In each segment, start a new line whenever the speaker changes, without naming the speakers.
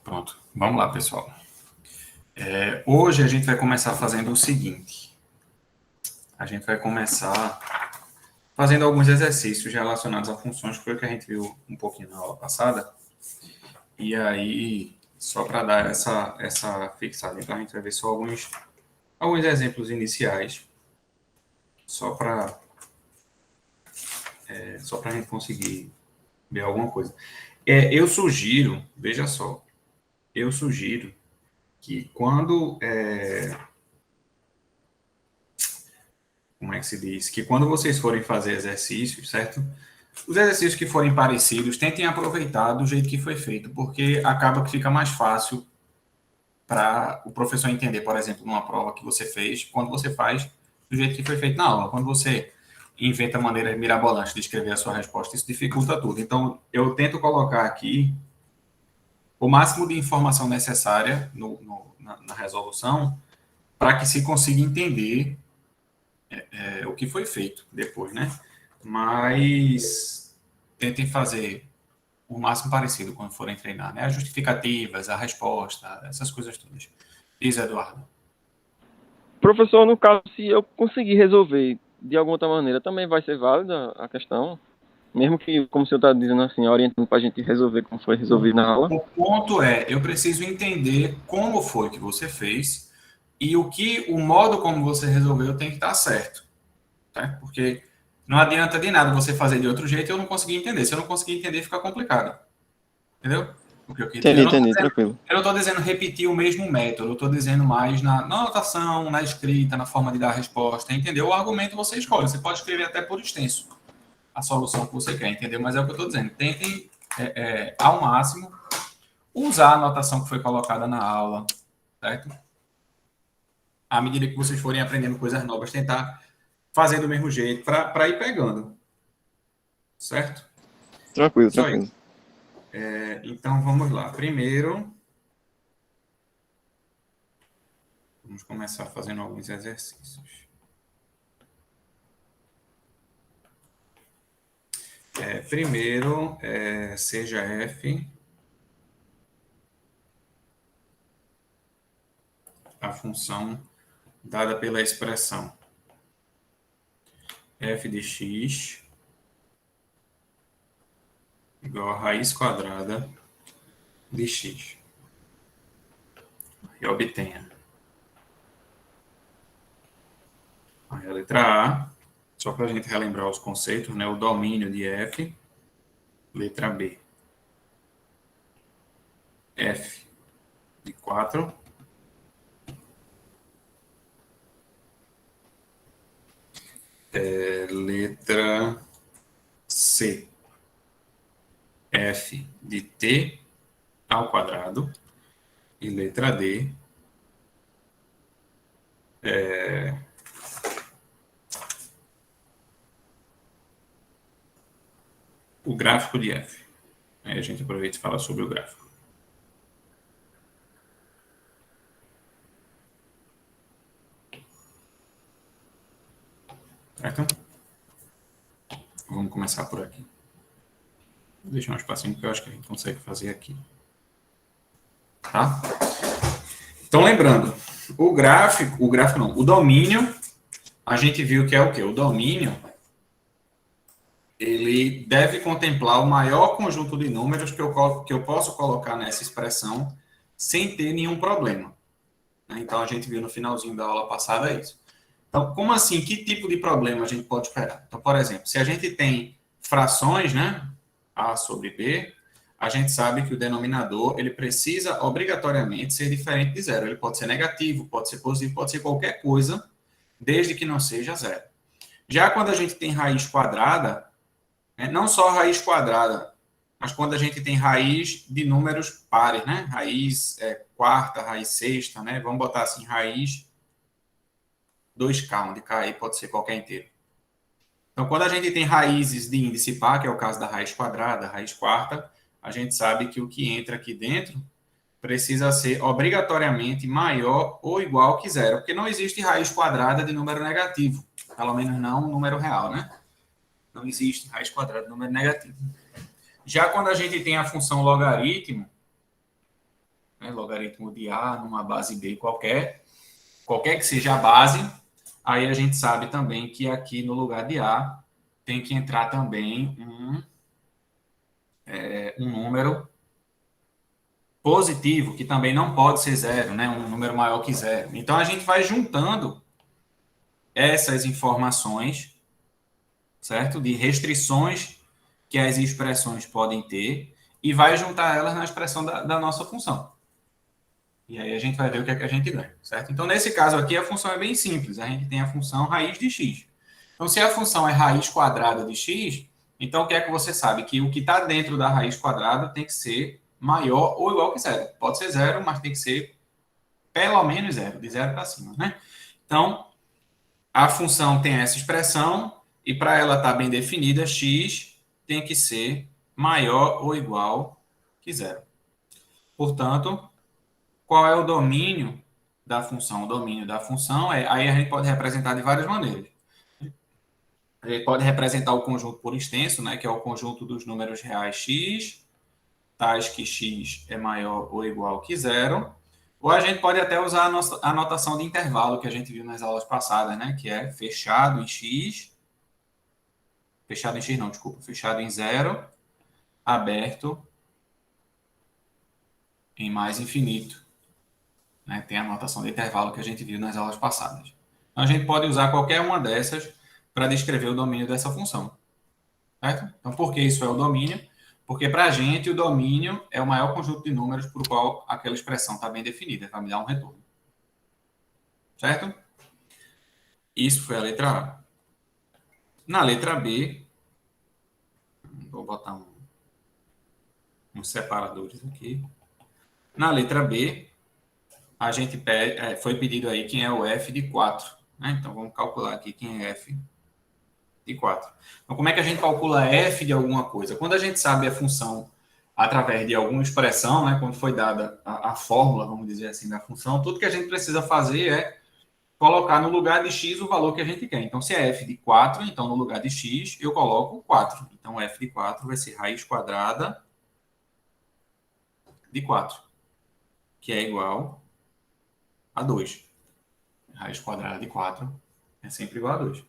Pronto, vamos lá, pessoal. Hoje a gente vai começar fazendo o seguinte. A gente vai começar fazendo alguns exercícios relacionados a funções, que foi o que a gente viu um pouquinho na aula passada. E aí, só para dar essa fixada, então a gente vai ver só alguns exemplos iniciais, só para a gente conseguir ver alguma coisa. Eu sugiro, veja só, eu sugiro que quando como é que se diz? Que quando vocês forem fazer exercícios, certo? Os exercícios que forem parecidos, tentem aproveitar do jeito que foi feito, porque acaba que fica mais fácil para o professor entender, por exemplo, numa prova que você fez, quando você faz do jeito que foi feito na aula. Quando você inventa maneiras mirabolantes de escrever a sua resposta, isso dificulta tudo. Então, eu tento colocar aqui o máximo de informação necessária na resolução para que se consiga entender o que foi feito depois, né? Mas tentem fazer o máximo parecido quando forem treinar, né? As justificativas, a resposta, essas coisas todas. Diz, Eduardo.
Professor, no caso, se eu conseguir resolver de alguma outra maneira, também vai ser válida a questão? Mesmo que, como o senhor está dizendo assim, orientando para a gente resolver como foi resolvido na aula?
O ponto é, eu preciso entender como foi que você fez e o modo como você resolveu tem que estar certo, tá? Porque não adianta de nada você fazer de outro jeito e eu não conseguir entender. Se eu não conseguir entender, fica complicado. Entendeu? O que eu quis dizer.
Entendi, tranquilo.
Eu não estou dizendo repetir o mesmo método, eu estou dizendo mais na anotação, na escrita, na forma de dar a resposta, entendeu? O argumento você escolhe, você pode escrever até por extenso a solução que você quer, entendeu? Mas é o que eu estou dizendo, tentem ao máximo usar a anotação que foi colocada na aula, certo? À medida que vocês forem aprendendo coisas novas, tentar fazer do mesmo jeito para ir pegando, certo?
Tranquilo,
Só
tranquilo.
isso. Então vamos lá. Primeiro, vamos começar fazendo alguns exercícios. Primeiro, seja f a função dada pela expressão f de x igual a raiz quadrada de x. E obtenha a letra A, só para a gente relembrar os conceitos, né? O domínio de f, letra B, f de 4, letra C, f de t ao quadrado, e letra D, o gráfico de f. Aí a gente aproveita e fala sobre o gráfico. Certo? Vamos começar por aqui. Vou deixar um espacinho que eu acho que a gente consegue fazer aqui. Tá? Então, lembrando, o domínio, a gente viu que é o quê? O domínio, ele deve contemplar o maior conjunto de números que eu posso colocar nessa expressão sem ter nenhum problema. Então, a gente viu no finalzinho da aula passada isso. Então, como assim? Que tipo de problema a gente pode esperar? Então, por exemplo, se a gente tem frações, né? A sobre B, a gente sabe que o denominador, ele precisa obrigatoriamente ser diferente de zero. Ele pode ser negativo, pode ser positivo, pode ser qualquer coisa, desde que não seja zero. Já quando a gente tem raiz quadrada, não só raiz quadrada, mas quando a gente tem raiz de números pares, né? Raiz quarta, raiz sexta, né? Vamos botar assim, raiz 2k, onde k aí pode ser qualquer inteiro. Então, quando a gente tem raízes de índice par, que é o caso da raiz quadrada, raiz quarta, a gente sabe que o que entra aqui dentro precisa ser obrigatoriamente maior ou igual que zero, porque não existe raiz quadrada de número negativo, pelo menos não um número real, né? Não existe raiz quadrada de número negativo. Já quando a gente tem a função logaritmo, Logaritmo de A numa base B qualquer que seja a base, aí a gente sabe também que aqui no lugar de A tem que entrar também um número positivo, que também não pode ser zero, né? Um número maior que zero. Então, a gente vai juntando essas informações, certo? De restrições que as expressões podem ter e vai juntar elas na expressão da nossa função. E aí a gente vai ver o que é que a gente ganha, certo? Então, nesse caso aqui, a função é bem simples. A gente tem a função raiz de x. Então, se a função é raiz quadrada de x, então o que é que você sabe? Que o que está dentro da raiz quadrada tem que ser maior ou igual que zero. Pode ser zero, mas tem que ser pelo menos zero, de zero para cima, né? Então, a função tem essa expressão e para ela estar bem definida, x tem que ser maior ou igual que zero. Portanto, qual é o domínio da função? O domínio da função aí a gente pode representar de várias maneiras. A gente pode representar o conjunto por extenso, né, que é o conjunto dos números reais x, tais que x é maior ou igual que zero. Ou a gente pode até usar a notação de intervalo que a gente viu nas aulas passadas, né, que é fechado em x, fechado em zero, aberto em mais infinito. Né? Tem a notação de intervalo que a gente viu nas aulas passadas. Então, a gente pode usar qualquer uma dessas para descrever o domínio dessa função. Certo? Então, por que isso é o domínio? Porque para a gente o domínio é o maior conjunto de números por qual aquela expressão está bem definida, vai me dar um retorno. Certo? Isso foi a letra A. Na letra B, vou botar uns separadores aqui. Na letra B, a gente foi pedido aí quem é o f de 4. Né? Então, vamos calcular aqui quem é f de 4. Então, como é que a gente calcula f de alguma coisa? Quando a gente sabe a função através de alguma expressão, né, quando foi dada a fórmula, vamos dizer assim, da função, tudo que a gente precisa fazer é colocar no lugar de x o valor que a gente quer. Então, se é f de 4, então no lugar de x eu coloco 4. Então, f de 4 vai ser raiz quadrada de 4, que é igual a 2. Raiz quadrada de 4 é sempre igual a 2.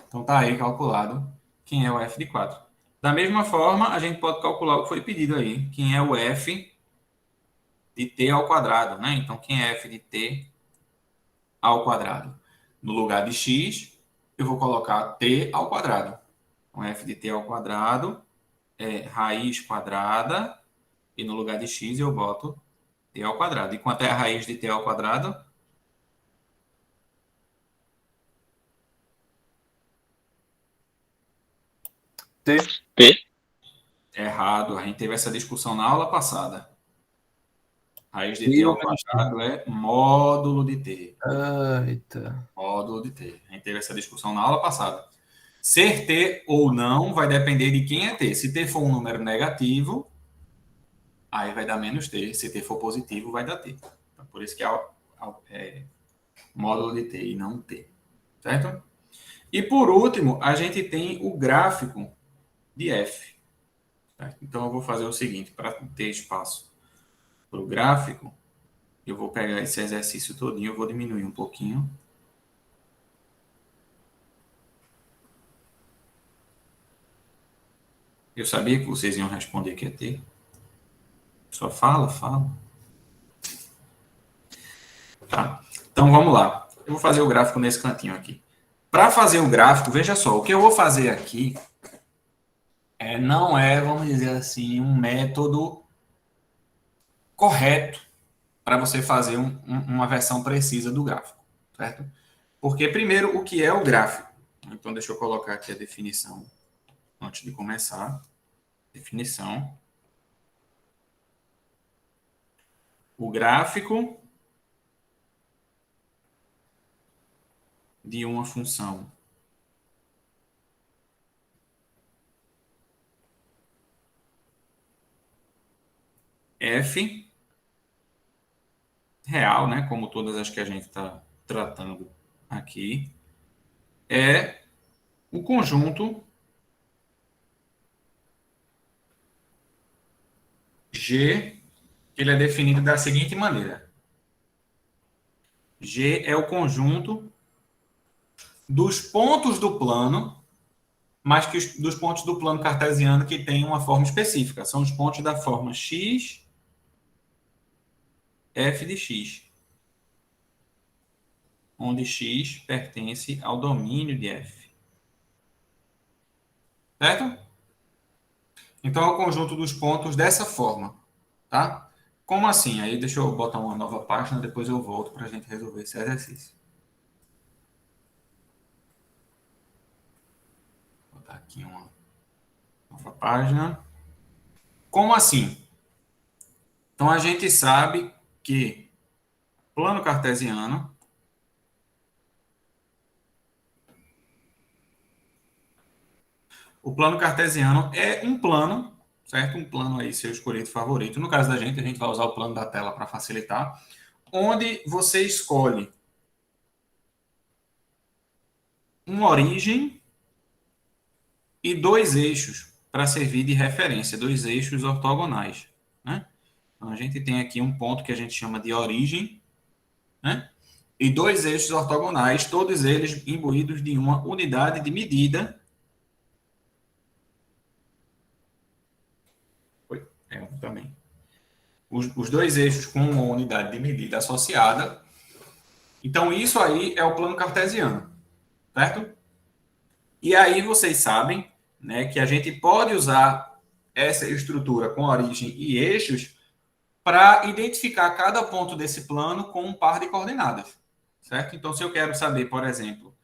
Então, está aí calculado quem é o f de 4. Da mesma forma, a gente pode calcular o que foi pedido aí, quem é o f de t ao quadrado, né? Então, quem é f de t ao quadrado? No lugar de x, eu vou colocar t ao quadrado. Então, f de t ao quadrado é raiz quadrada, e no lugar de x eu boto t ao quadrado. E quanto é a raiz de t ao quadrado?
T.
Errado, a gente teve essa discussão na aula passada. Raiz de t
Pi
ao
ou menos T.
quadrado é módulo de t.
Eita.
Módulo de t. A gente teve essa discussão na aula passada. Ser t ou não vai depender de quem é t. Se t for um número negativo, aí vai dar menos t. Se t for positivo, vai dar t. Então, por isso que é módulo de t e não t. Certo? E por último, a gente tem o gráfico de f. Certo? Então, eu vou fazer o seguinte, para ter espaço para o gráfico, eu vou pegar esse exercício todinho, eu vou diminuir um pouquinho. Eu sabia que vocês iam responder que é T. Só fala. Tá? Então, vamos lá. Eu vou fazer o gráfico nesse cantinho aqui. Para fazer o gráfico, veja só, o que eu vou fazer aqui não é, vamos dizer assim, um método correto para você fazer uma versão precisa do gráfico, certo? Porque, primeiro, o que é o gráfico? Então, deixa eu colocar aqui a definição antes de começar. Definição. O gráfico de uma função f real, né, como todas as que a gente está tratando aqui, é o conjunto G, ele é definido da seguinte maneira. G é o conjunto dos pontos do plano, mas dos pontos do plano cartesiano que tem uma forma específica. São os pontos da forma x, f de x, onde x pertence ao domínio de f. Certo? Então, é o conjunto dos pontos dessa forma, tá? Como assim? Aí deixa eu botar uma nova página, depois eu volto para a gente resolver esse exercício. Vou botar aqui uma nova página. Como assim? Então, a gente sabe que plano cartesiano o plano cartesiano é um plano, certo? Um plano aí, seu escolhido favorito. No caso da gente, a gente vai usar o plano da tela para facilitar, onde você escolhe uma origem e dois eixos para servir de referência, dois eixos ortogonais, né? Então, a gente tem aqui um ponto que a gente chama de origem, né? E dois eixos ortogonais, todos eles imbuídos de uma unidade de medida. Também. Os dois eixos com uma unidade de medida associada. Então, isso aí é o plano cartesiano, certo? E aí vocês sabem, né, que a gente pode usar essa estrutura com origem e eixos para identificar cada ponto desse plano com um par de coordenadas, certo? Então, se eu quero saber, por exemplo,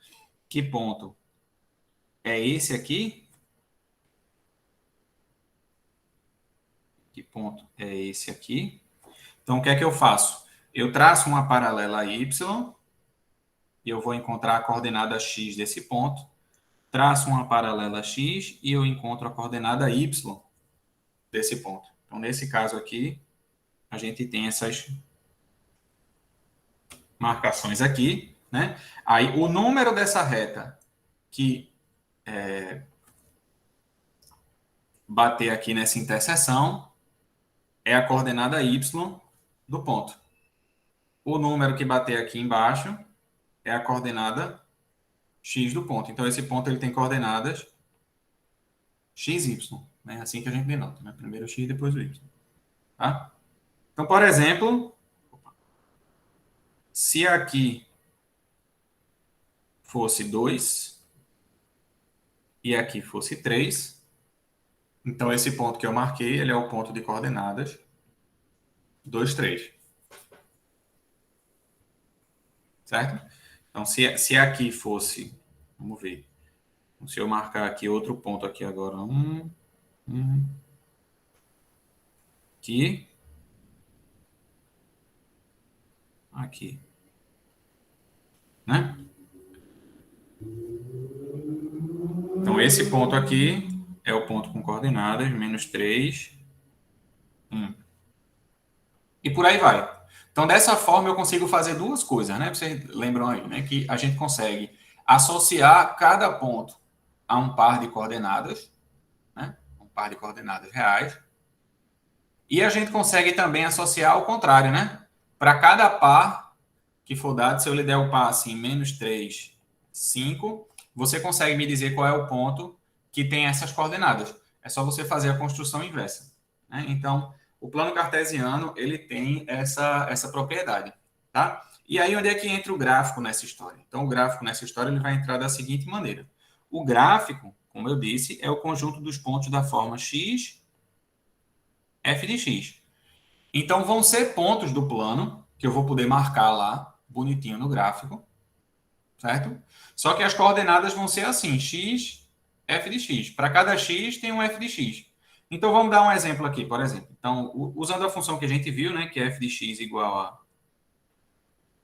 que ponto é esse aqui, que ponto é esse aqui, então o que é que eu faço? Eu traço uma paralela a y, e eu vou encontrar a coordenada x desse ponto, traço uma paralela a x e eu encontro a coordenada y desse ponto. Então, nesse caso aqui, a gente tem essas marcações aqui, né? Aí, o número dessa reta que bater aqui nessa interseção é a coordenada y do ponto. O número que bater aqui embaixo é a coordenada x do ponto. Então, esse ponto ele tem coordenadas x, y. Né? Assim que a gente denota. Né? Primeiro o x, depois o y. Tá? Então, por exemplo, se aqui fosse 2 e aqui fosse 3, então esse ponto que eu marquei, ele é o ponto de coordenadas 2, 3. Certo? Então, se aqui fosse, vamos ver, então, se eu marcar aqui outro ponto aqui agora, aqui, né? Então, esse ponto aqui é o ponto com coordenadas, menos 3, 1. E por aí vai. Então, dessa forma, eu consigo fazer duas coisas, né? Vocês lembram aí, né? Que a gente consegue associar cada ponto a um par de coordenadas, né? Um par de coordenadas reais. E a gente consegue também associar ao contrário, né? Para cada par que for dado, se eu lhe der o par assim, menos 3, 5, você consegue me dizer qual é o ponto que tem essas coordenadas. É só você fazer a construção inversa, né? Então, o plano cartesiano, ele tem essa propriedade, tá? E aí, onde é que entra o gráfico nessa história? Então, o gráfico nessa história, ele vai entrar da seguinte maneira. O gráfico, como eu disse, é o conjunto dos pontos da forma x, f de x. Então, vão ser pontos do plano, que eu vou poder marcar lá, bonitinho no gráfico, certo? Só que as coordenadas vão ser assim, x, f de x. Para cada x, tem um f de x. Então, vamos dar um exemplo aqui, por exemplo. Então, usando a função que a gente viu, né, que é f de x igual a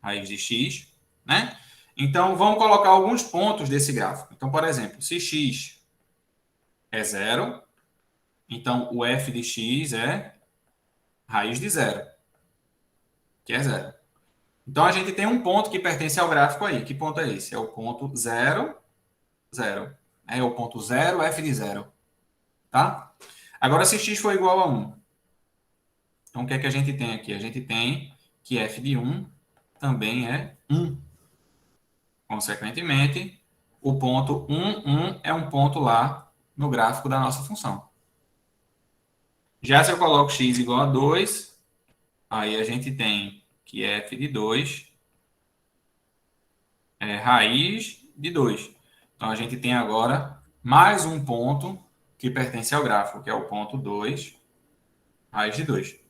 raiz de x, né? Então, vamos colocar alguns pontos desse gráfico. Então, por exemplo, se x é 0, então o f de x é raiz de 0, que é 0. Então, a gente tem um ponto que pertence ao gráfico aí. Que ponto é esse? É o ponto 0, 0. É o ponto 0, f de 0. Tá? Agora, se x for igual a 1, Então, o que é que a gente tem aqui? A gente tem que f de 1 também é 1. Consequentemente, o ponto 1, 1 é um ponto lá no gráfico da nossa função. Já se eu coloco x igual a 2, aí a gente tem que f de 2 é raiz de 2. Então, a gente tem agora mais um ponto que pertence ao gráfico, que é o ponto 2, raiz de 2.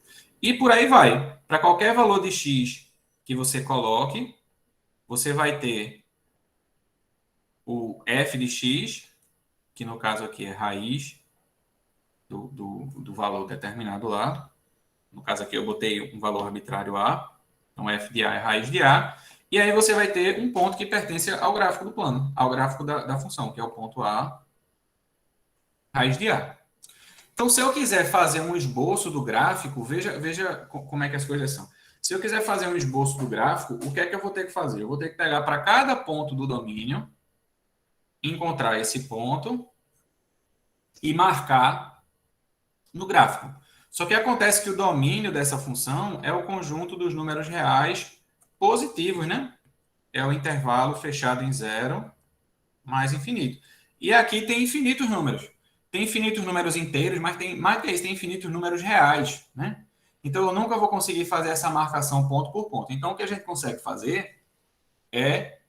E por aí vai. Para qualquer valor de x que você coloque, você vai ter o f de x, que no caso aqui é raiz do valor determinado lá. No caso aqui eu botei um valor arbitrário a. Então f de a é raiz de a. E aí você vai ter um ponto que pertence ao gráfico do plano, ao gráfico da função, que é o ponto a, raiz de a. Então, se eu quiser fazer um esboço do gráfico, veja como é que as coisas são. Se eu quiser fazer um esboço do gráfico, o que é que eu vou ter que fazer? Eu vou ter que pegar para cada ponto do domínio, encontrar esse ponto e marcar no gráfico. Só que acontece que o domínio dessa função é o conjunto dos números reais positivos, né? É o intervalo fechado em zero mais infinito. E aqui tem infinitos números. Tem infinitos números inteiros, mas tem mais que isso, tem infinitos números reais, né? Então, eu nunca vou conseguir fazer essa marcação ponto por ponto. Então, o que a gente consegue fazer é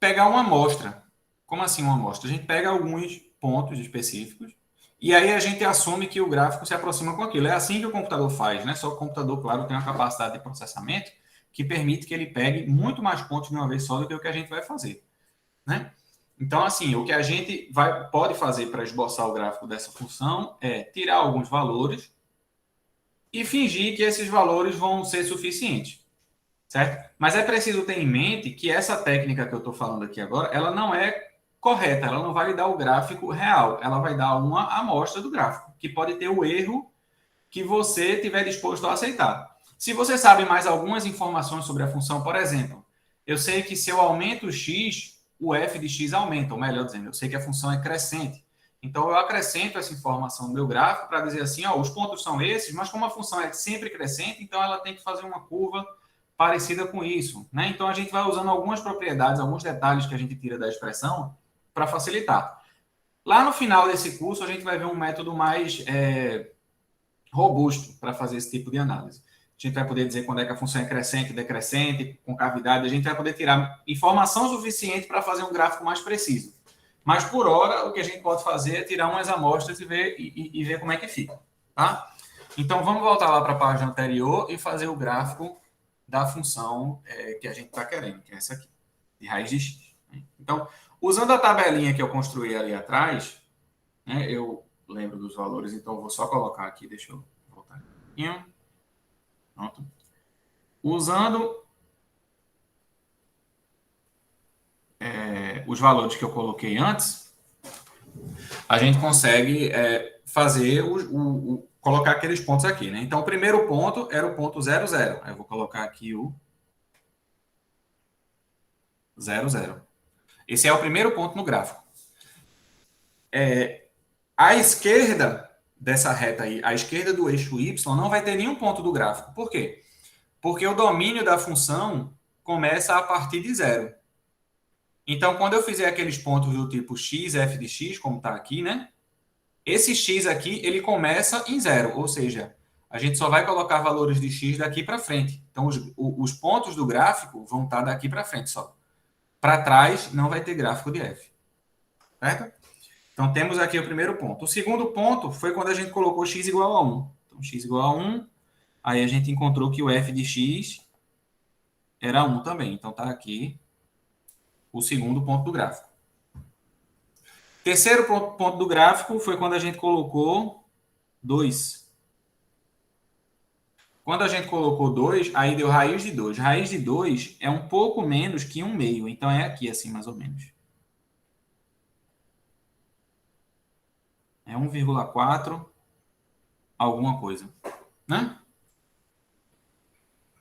pegar uma amostra. Como assim uma amostra? A gente pega alguns pontos específicos e aí a gente assume que o gráfico se aproxima com aquilo. É assim que o computador faz, né? Só que o computador, claro, tem uma capacidade de processamento que permite que ele pegue muito mais pontos de uma vez só do que o que a gente vai fazer, né? Então, assim, o que a gente pode fazer para esboçar o gráfico dessa função é tirar alguns valores e fingir que esses valores vão ser suficientes, certo? Mas é preciso ter em mente que essa técnica que eu estou falando aqui agora, ela não é correta, ela não vai lhe dar o gráfico real, ela vai dar uma amostra do gráfico, que pode ter o erro que você tiver disposto a aceitar. Se você sabe mais algumas informações sobre a função, por exemplo, eu sei que se eu aumento o x, o f de x aumenta, ou melhor dizendo, eu sei que a função é crescente. Então, eu acrescento essa informação no meu gráfico para dizer assim, ó, os pontos são esses, mas como a função é sempre crescente, então ela tem que fazer uma curva parecida com isso, né? Então, a gente vai usando algumas propriedades, alguns detalhes que a gente tira da expressão para facilitar. Lá no final desse curso, a gente vai ver um método mais robusto para fazer esse tipo de análise. A gente vai poder dizer quando é que a função é crescente, decrescente, concavidade, a gente vai poder tirar informação suficiente para fazer um gráfico mais preciso. Mas, por hora, o que a gente pode fazer é tirar umas amostras e ver como é que fica. Tá? Então, vamos voltar lá para a página anterior e fazer o gráfico da função que a gente está querendo, que é essa aqui, de raiz de x. Então, usando a tabelinha que eu construí ali atrás, né, eu lembro dos valores, então eu vou só colocar aqui, deixa eu voltar aqui. Pronto. Usando os valores que eu coloquei antes, a gente consegue fazer colocar aqueles pontos aqui, né? Então, o primeiro ponto era o ponto 0, 0. Aí eu vou colocar aqui o 0, 0. Esse é o primeiro ponto no gráfico. À esquerda dessa reta aí, à esquerda do eixo y, não vai ter nenhum ponto do gráfico. Por quê? Porque o domínio da função começa a partir de 0. Então, quando eu fizer aqueles pontos do tipo x, f de x, como está aqui, né? Esse x aqui, ele começa em 0, ou seja, a gente só vai colocar valores de x daqui para frente. Então, os pontos do gráfico vão estar daqui para frente só. Para trás, não vai ter gráfico de f. Certo? Então, temos aqui o primeiro ponto. O segundo ponto foi quando a gente colocou x igual a 1. Então, x igual a 1, aí a gente encontrou que o f de x era 1 também. Então, está aqui o segundo ponto do gráfico. Terceiro ponto do gráfico foi quando a gente colocou 2. Quando a gente colocou 2, aí deu raiz de 2. Raiz de 2 é um pouco menos que 1 meio. Então, é aqui assim, mais ou menos. É 1,4 alguma coisa. Né?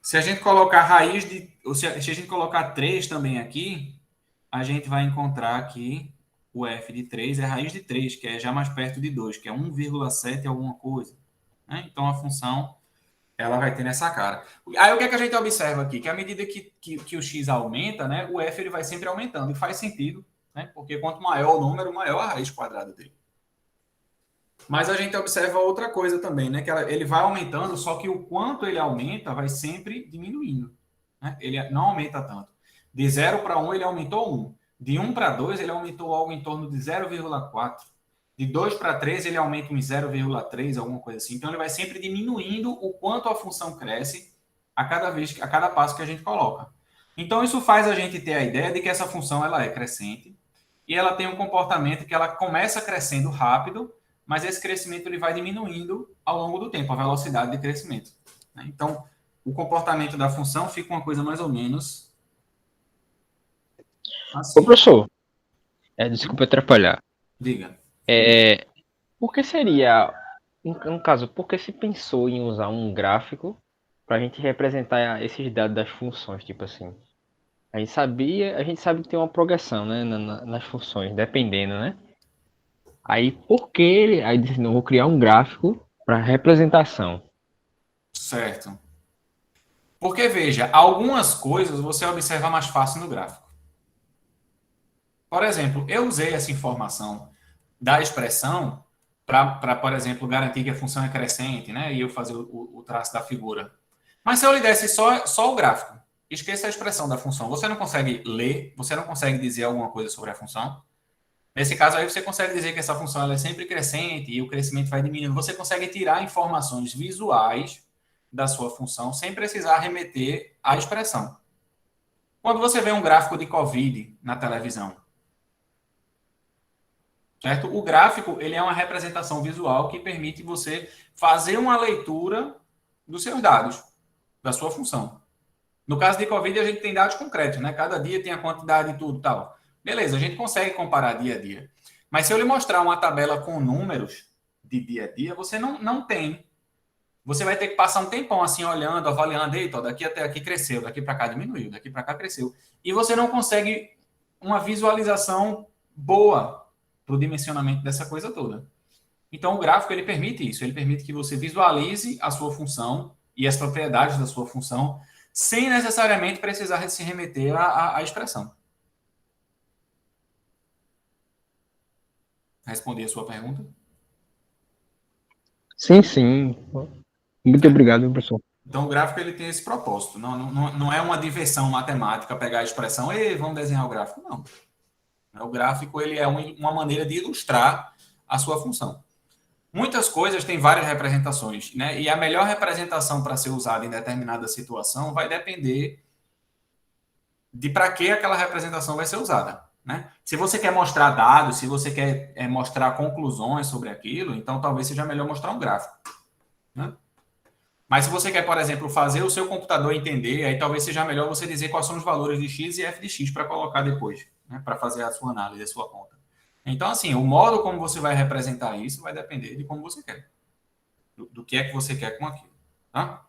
Se a gente colocar raiz de... Ou se a gente colocar 3 também aqui, a gente vai encontrar aqui o f de 3 é raiz de 3, que é já mais perto de 2, que é 1,7 alguma coisa. Né? Então, a função ela vai ter nessa cara. Aí o que é que a gente observa aqui? Que à medida que o x aumenta, né, o f ele vai sempre aumentando. E faz sentido, né? Porque quanto maior o número, maior a raiz quadrada dele. Mas a gente observa outra coisa também, né? Que ele vai aumentando, só que o quanto ele aumenta vai sempre diminuindo. Né? Ele não aumenta tanto. De 0 para 1, ele aumentou 1. De 1 para 2, ele aumentou algo em torno de 0,4. De 2 para 3, ele aumenta em 0,3, alguma coisa assim. Então, ele vai sempre diminuindo o quanto a função cresce a cada passo que a gente coloca. Então, isso faz a gente ter a ideia de que essa função ela é crescente e ela tem um comportamento que ela começa crescendo rápido, mas esse crescimento ele vai diminuindo ao longo do tempo, a velocidade de crescimento. Então, o comportamento da função fica uma coisa mais ou menos assim.
Ô, professor, desculpa atrapalhar.
Diga.
Por que seria, no caso, por que se pensou em usar um gráfico para a gente representar esses dados das funções, tipo assim? A gente sabe que tem uma progressão, né, nas funções, dependendo, né? Aí, aí disse, não, vou criar um gráfico para representação.
Certo. Porque, veja, algumas coisas você observa mais fácil no gráfico. Por exemplo, eu usei essa informação da expressão para, por exemplo, garantir que a função é crescente, né? E eu fazer o traço da figura. Mas se eu lhe desse só o gráfico, esqueça a expressão da função. Você não consegue ler, você não consegue dizer alguma coisa sobre a função. Nesse caso aí, você consegue dizer que essa função ela é sempre crescente e o crescimento vai diminuindo. Você consegue tirar informações visuais da sua função sem precisar remeter à expressão. Quando você vê um gráfico de Covid na televisão, certo? O gráfico ele é uma representação visual que permite você fazer uma leitura dos seus dados, da sua função. No caso de Covid, a gente tem dados concretos, né? Cada dia tem a quantidade e tudo tal. Beleza, a gente consegue comparar dia a dia. Mas se eu lhe mostrar uma tabela com números de dia a dia, você não tem. Você vai ter que passar um tempão assim, olhando, avaliando, eita, daqui até aqui cresceu, daqui para cá diminuiu, daqui para cá cresceu. E você não consegue uma visualização boa para o dimensionamento dessa coisa toda. Então, o gráfico ele permite isso, ele permite que você visualize a sua função e as propriedades da sua função sem necessariamente precisar se remeter à expressão. Respondi a sua pergunta?
Sim, sim. Muito obrigado, professor.
Então, o gráfico ele tem esse propósito. Não é uma diversão matemática pegar a expressão e vamos desenhar o gráfico. Não. O gráfico ele é uma maneira de ilustrar a sua função. Muitas coisas têm várias representações, né? E a melhor representação para ser usada em determinada situação vai depender de para que aquela representação vai ser usada, né? Se você quer mostrar dados, se você quer mostrar conclusões sobre aquilo, então talvez seja melhor mostrar um gráfico, né? Mas se você quer, por exemplo, fazer o seu computador entender, aí talvez seja melhor você dizer quais são os valores de x e f de x para colocar depois, né? Para fazer a sua análise, a sua conta. Então, assim, o modo como você vai representar isso vai depender de como você quer, do que é que você quer com aquilo, tá?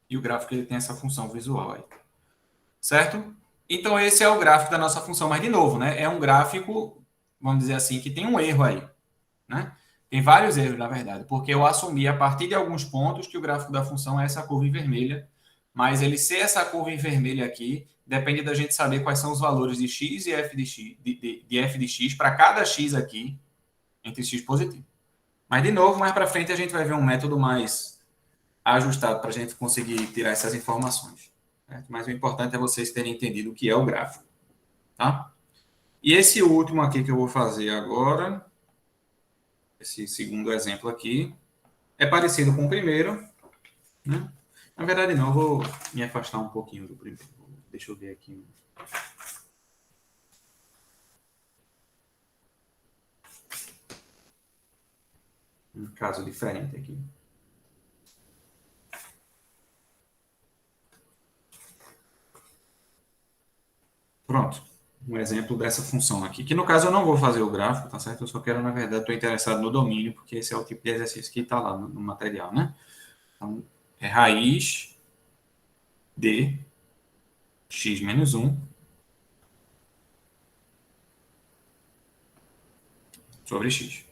E o gráfico ele tem essa função visual aí, certo? Então, esse é o gráfico da nossa função, mas de novo, né? É um gráfico, vamos dizer assim, que tem um erro aí, né? Tem vários erros, na verdade, porque eu assumi a partir de alguns pontos que o gráfico da função é essa curva em vermelha, mas ele ser essa curva em vermelha aqui depende da gente saber quais são os valores de x e f de x, de f de x para cada x aqui, entre x positivo. Mas, de novo, mais para frente a gente vai ver um método mais ajustado para a gente conseguir tirar essas informações. Certo? Mas o importante é vocês terem entendido o que é o gráfico. Tá? E esse último aqui que eu vou fazer agora, esse segundo exemplo aqui, é parecido com o primeiro, né? Na verdade, não, eu vou me afastar um pouquinho do primeiro. Deixa eu ver aqui. Um caso diferente aqui. Pronto. Um exemplo dessa função aqui. Que no caso eu não vou fazer o gráfico, tá certo? Eu só quero, na verdade, estou interessado no domínio, porque esse é o tipo de exercício que está lá no material, né? Então, é raiz de x menos 1 sobre x.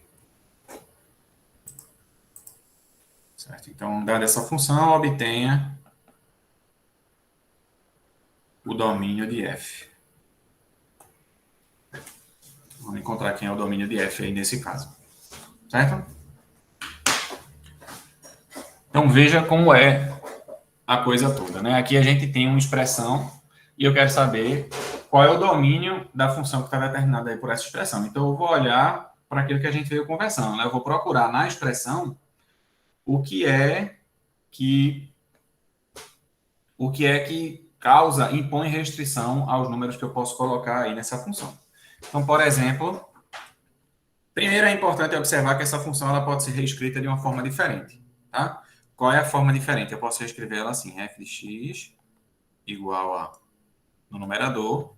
Certo? Então, dada essa função, obtenha o domínio de f. Vamos encontrar quem é o domínio de f aí nesse caso. Certo? Então, veja como é a coisa toda, né? Aqui a gente tem uma expressão e eu quero saber qual é o domínio da função que está determinada aí por essa expressão. Então, eu vou olhar para aquilo que a gente veio conversando, né? Eu vou procurar na expressão o que é que causa, impõe restrição aos números que eu posso colocar aí nessa função. Então, por exemplo, primeiro é importante observar que essa função ela pode ser reescrita de uma forma diferente, tá? Qual é a forma diferente? Eu posso reescrever ela assim, f de x igual a, no numerador,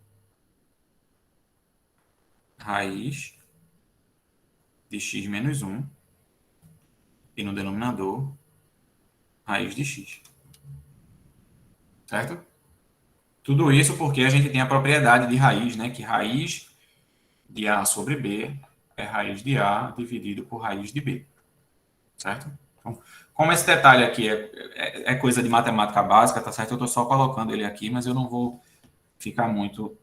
raiz de x menos 1, e no denominador, raiz de x. Certo? Tudo isso porque a gente tem a propriedade de raiz, né? Que raiz de A sobre B é raiz de A dividido por raiz de B. Certo? Então, como esse detalhe aqui é coisa de matemática básica, tá certo? Eu estou só colocando ele aqui, mas eu não vou ficar muito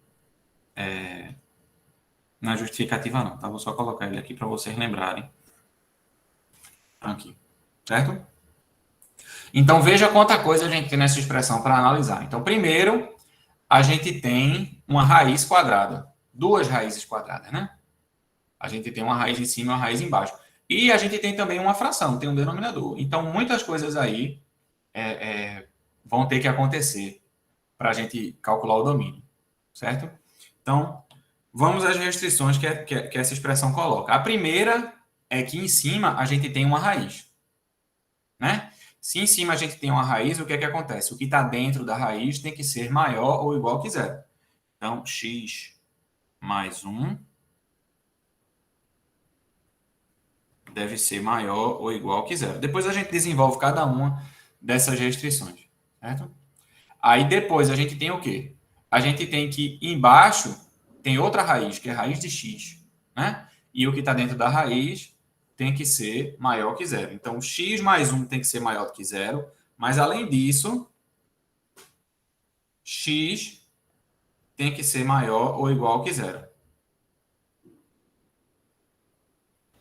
na justificativa, não, tá? Vou só colocar ele aqui para vocês lembrarem. Aqui. Certo? Então, veja quanta coisa a gente tem nessa expressão para analisar. Então, primeiro, a gente tem uma raiz quadrada. Duas raízes quadradas, né? A gente tem uma raiz em cima e uma raiz embaixo. E a gente tem também uma fração, tem um denominador. Então, muitas coisas aí vão ter que acontecer para a gente calcular o domínio. Certo? Então, vamos às restrições que essa expressão coloca. A primeira é que em cima a gente tem uma raiz. Né? Se em cima a gente tem uma raiz, o que é que acontece? O que está dentro da raiz tem que ser maior ou igual que zero. Então, x mais 1 deve ser maior ou igual que zero. Depois a gente desenvolve cada uma dessas restrições. Certo? Aí depois a gente tem o quê? A gente tem que embaixo tem outra raiz, que é a raiz de x. Né? E o que está dentro da raiz tem que ser maior que zero. Então, x mais 1 tem que ser maior do que zero, mas além disso, x tem que ser maior ou igual que zero.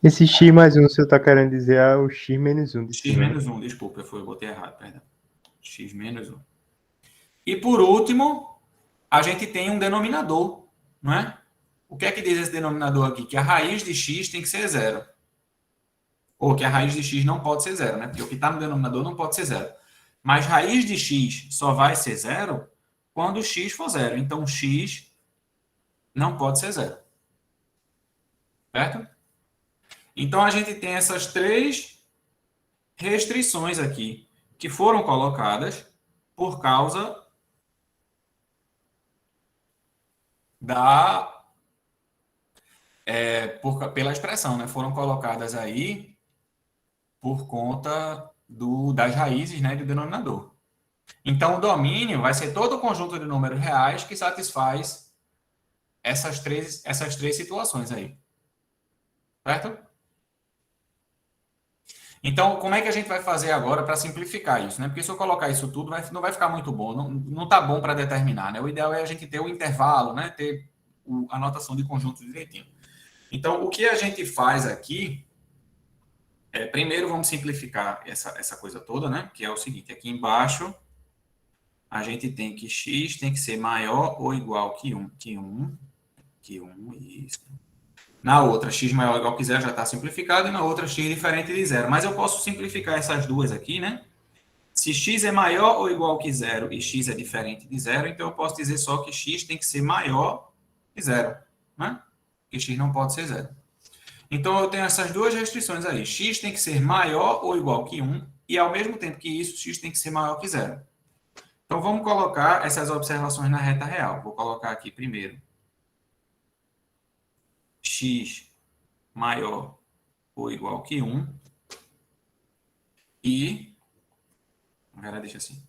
Esse x mais 1, você está querendo dizer o x menos 1 de
X
cima.
menos 1, desculpa, eu botei errado, perdão. X menos 1. E por último, a gente tem um denominador, não é? O que é que diz esse denominador aqui? Que a raiz de x tem que ser zero. Ou que a raiz de x não pode ser zero, né? Porque o que está no denominador não pode ser zero. Mas raiz de x só vai ser zero quando x for zero. Então, x não pode ser zero. Certo? Então, a gente tem essas três restrições aqui que foram colocadas por causa pela expressão, né? Foram colocadas aí por conta das raízes, né, do denominador. Então, o domínio vai ser todo o conjunto de números reais que satisfaz essas três situações aí. Certo? Então, como é que a gente vai fazer agora para simplificar isso? Né? Porque se eu colocar isso tudo, não vai ficar muito bom. Não está bom para determinar. Né? O ideal é a gente ter o intervalo, né? Ter a notação de conjunto direitinho. Então, o que a gente faz aqui primeiro vamos simplificar essa coisa toda, né? Que é o seguinte, aqui embaixo a gente tem que x tem que ser maior ou igual que 1, isso. Na outra, x maior ou igual que zero já está simplificado, e na outra, x diferente de zero. Mas eu posso simplificar essas duas aqui, né? Se x é maior ou igual que zero e x é diferente de zero, então eu posso dizer só que x tem que ser maior que zero, né? Porque x não pode ser zero. Então, eu tenho essas duas restrições aí. X tem que ser maior ou igual que 1, e ao mesmo tempo que isso, x tem que ser maior que zero. Então, vamos colocar essas observações na reta real. Vou colocar aqui primeiro x maior ou igual que 1 e, agora deixa assim,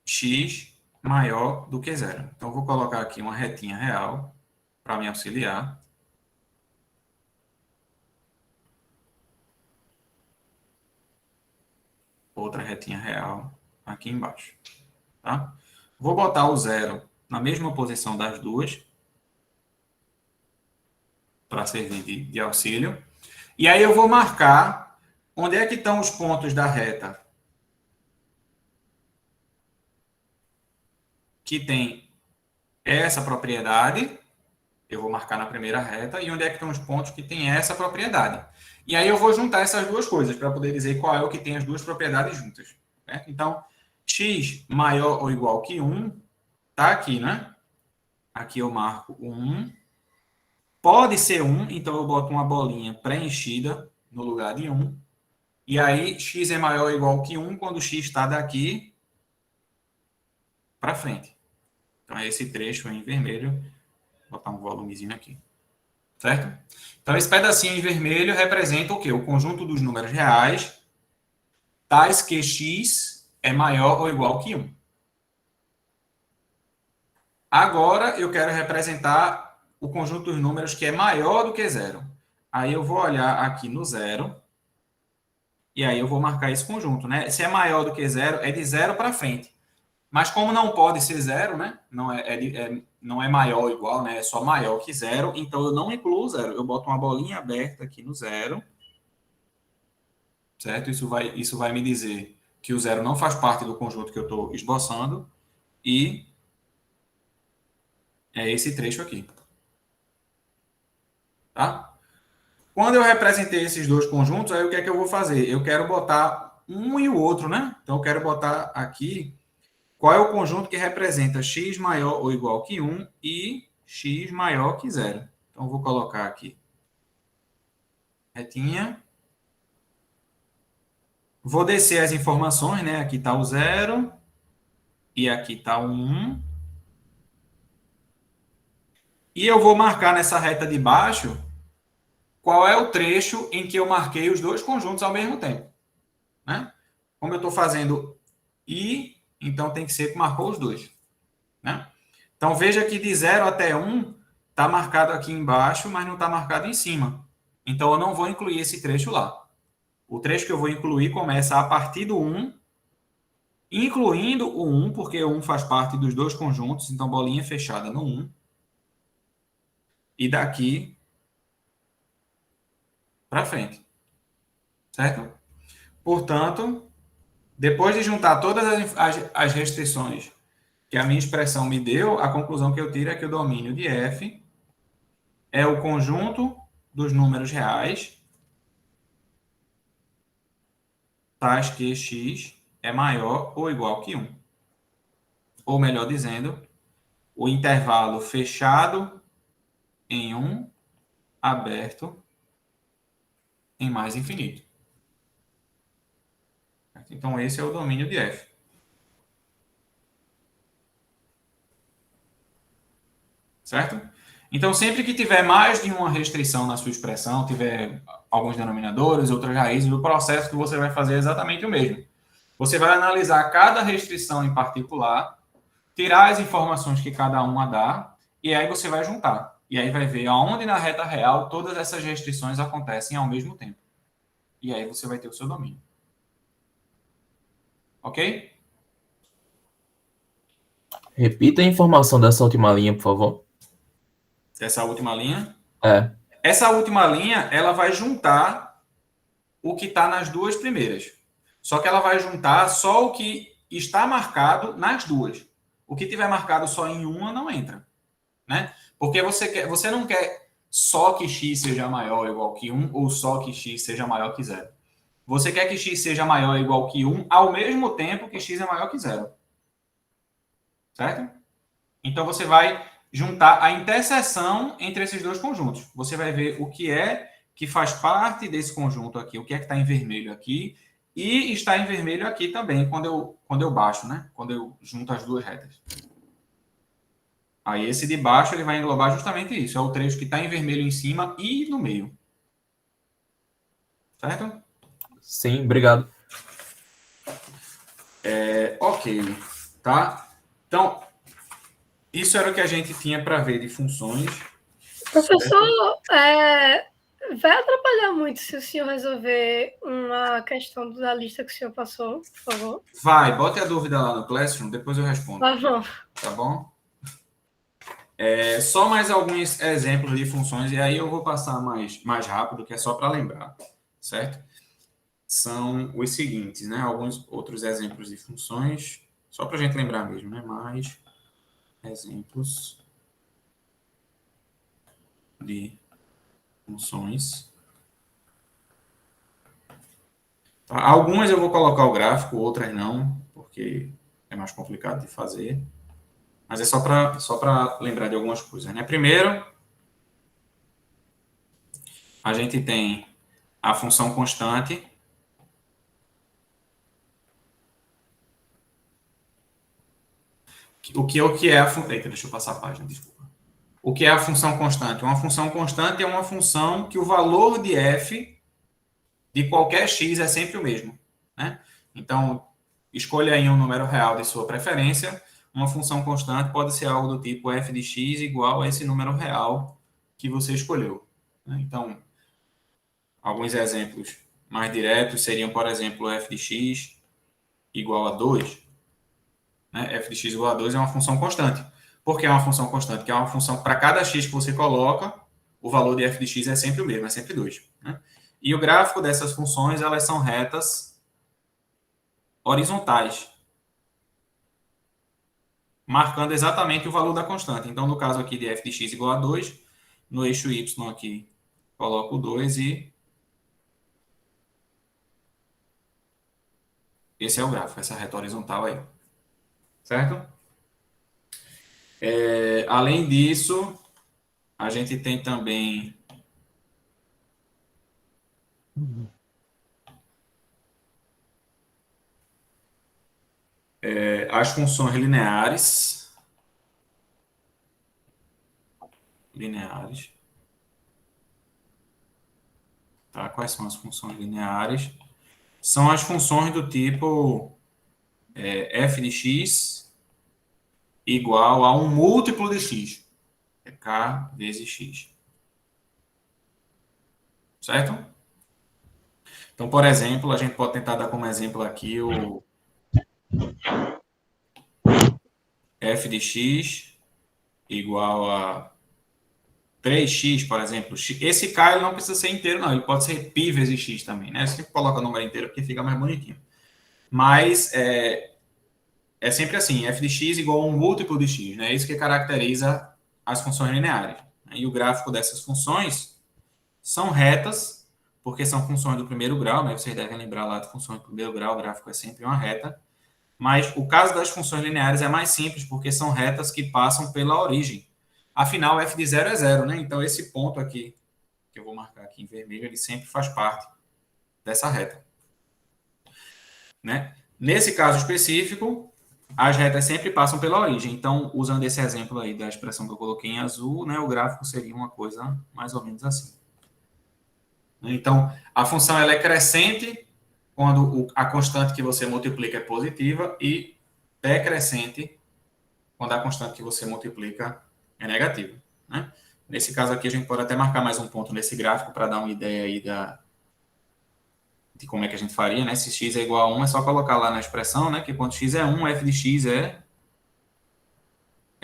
x maior do que zero. Então, eu vou colocar aqui uma retinha real para me auxiliar. outra retinha real aqui embaixo, tá? Vou botar o 0 na mesma posição das duas, para servir de auxílio. E aí eu vou marcar onde é que estão os pontos da reta que tem essa propriedade. Eu vou marcar na primeira reta. E onde é que estão os pontos que tem essa propriedade. E aí eu vou juntar essas duas coisas para poder dizer qual é o que tem as duas propriedades juntas. Certo? Então, x maior ou igual que 1 está aqui, né? Aqui eu marco 1. Pode ser 1, então eu boto uma bolinha preenchida no lugar de 1. E aí, x é maior ou igual que 1 quando x está daqui para frente. Então, é esse trecho em vermelho. Vou botar um volumezinho aqui. Certo? Então, esse pedacinho em vermelho representa o quê? O conjunto dos números reais, tais que x é maior ou igual que 1. Agora, eu quero representar o conjunto dos números que é maior do que 0. Aí eu vou olhar aqui no 0. E aí eu vou marcar esse conjunto, né? Se é maior do que 0, é de 0 para frente. Mas como não pode ser 0, né? Não é maior ou igual, né? É só maior que 0. Então eu não incluo o 0. Eu boto uma bolinha aberta aqui no 0. Certo? Isso vai me dizer que o 0 não faz parte do conjunto que eu estou esboçando. E é esse trecho aqui. Tá? Quando eu representei esses dois conjuntos, aí o que é que eu vou fazer? Eu quero botar um e o outro, né? Então, eu quero botar aqui qual é o conjunto que representa x maior ou igual que 1 e x maior que 0. Então, eu vou colocar aqui retinha. Vou descer as informações, né? Aqui está o 0 e aqui está o 1. E eu vou marcar nessa reta de baixo qual é o trecho em que eu marquei os dois conjuntos ao mesmo tempo. Né? Como eu estou fazendo i, então tem que ser que marcou os dois. Né? Então, veja que de 0 até 1 está marcado aqui embaixo, mas não está marcado em cima. Então, eu não vou incluir esse trecho lá. O trecho que eu vou incluir começa a partir do 1, incluindo o 1, porque o 1 faz parte dos dois conjuntos, então bolinha fechada no 1. E daqui para frente. Certo? Portanto, depois de juntar todas as restrições que a minha expressão me deu, a conclusão que eu tiro é que o domínio de f é o conjunto dos números reais, tais que x é maior ou igual que 1. Ou melhor dizendo, o intervalo fechado em 1, aberto em mais infinito. Então, esse é o domínio de f. Certo? Então, sempre que tiver mais de uma restrição na sua expressão, tiver alguns denominadores, outras raízes, o processo que você vai fazer é exatamente o mesmo. Você vai analisar cada restrição em particular, tirar as informações que cada uma dá, e aí você vai juntar. E aí vai ver aonde na reta real todas essas restrições acontecem ao mesmo tempo. E aí você vai ter o seu domínio. Ok?
Repita a informação dessa última linha, por favor.
Essa última linha?
É.
Essa última linha, ela vai juntar o que está nas duas primeiras. Só que ela vai juntar só o que está marcado nas duas. O que tiver marcado só em uma não entra. Né? Porque você não quer só que x seja maior ou igual que 1 ou só que x seja maior que 0. Você quer que x seja maior ou igual que 1 ao mesmo tempo que x é maior que 0. Certo? Então, você vai juntar a interseção entre esses dois conjuntos. Você vai ver o que é que faz parte desse conjunto aqui, o que é que está em vermelho aqui, e está em vermelho aqui também, quando eu baixo, né? Quando eu junto as duas retas. Aí, esse de baixo, ele vai englobar justamente isso. É o trecho que está em vermelho em cima e no meio. Certo?
Sim, obrigado.
Ok. Tá? Então, isso era o que a gente tinha para ver de funções.
Professor, Vai atrapalhar muito se o senhor resolver uma questão da lista que o senhor passou, por favor?
Vai, bote a dúvida lá no Classroom, depois eu respondo.
Tá bom.
Tá bom? Só mais alguns exemplos de funções, e aí eu vou passar mais rápido, que é só para lembrar, certo? São os seguintes, né? Alguns outros exemplos de funções, só para a gente lembrar mesmo, né? Mais exemplos de funções. Tá? Algumas eu vou colocar o gráfico, outras não, porque é mais complicado de fazer. Mas é só para lembrar de algumas coisas, né? Primeiro, a gente tem a função constante. O que é a função... Deixa eu passar a página, desculpa. O que é a função constante? Uma função constante é uma função que o valor de f de qualquer x é sempre o mesmo, né? Então, escolha aí um número real de sua preferência. Uma função constante pode ser algo do tipo f de x igual a esse número real que você escolheu, né? Então, alguns exemplos mais diretos seriam, por exemplo, f de x igual a 2. Né? F de x igual a 2 é uma função constante. Por que é uma função constante? Porque é uma função para cada x que você coloca, o valor de f de x é sempre o mesmo, é sempre 2. Né? E o gráfico dessas funções, elas são retas horizontais, marcando exatamente o valor da constante. Então, no caso aqui de f de x igual a 2, no eixo y aqui, coloco 2 e esse é o gráfico, essa reta horizontal aí. Certo? Além disso, a gente tem também as funções lineares. Tá? Quais são as funções lineares? São as funções do tipo f de x igual a um múltiplo de x. É k vezes x. Certo? Então, por exemplo, a gente pode tentar dar como exemplo aqui o f de x igual a 3x, por exemplo. Esse k ele não precisa ser inteiro, não. Ele pode ser π vezes x também, né? Você coloca o número inteiro porque fica mais bonitinho. Mas é sempre assim, f de x igual a um múltiplo de x, né? É isso que caracteriza as funções lineares. E o gráfico dessas funções são retas, porque são funções do primeiro grau, né? Vocês devem lembrar lá de funções do primeiro grau, o gráfico é sempre uma reta. Mas o caso das funções lineares é mais simples, porque são retas que passam pela origem. Afinal, f de 0 é 0, né? Então, esse ponto aqui, que eu vou marcar aqui em vermelho, ele sempre faz parte dessa reta. Né? Nesse caso específico, as retas sempre passam pela origem. Então, usando esse exemplo aí da expressão que eu coloquei em azul, né, o gráfico seria uma coisa mais ou menos assim. Então, a função ela é crescente quando a constante que você multiplica é positiva e decrescente quando a constante que você multiplica é negativa. Né? Nesse caso aqui, a gente pode até marcar mais um ponto nesse gráfico para dar uma ideia aí de como é que a gente faria, né? Se x é igual a 1, é só colocar lá na expressão, né? Que quando x é 1, f de x é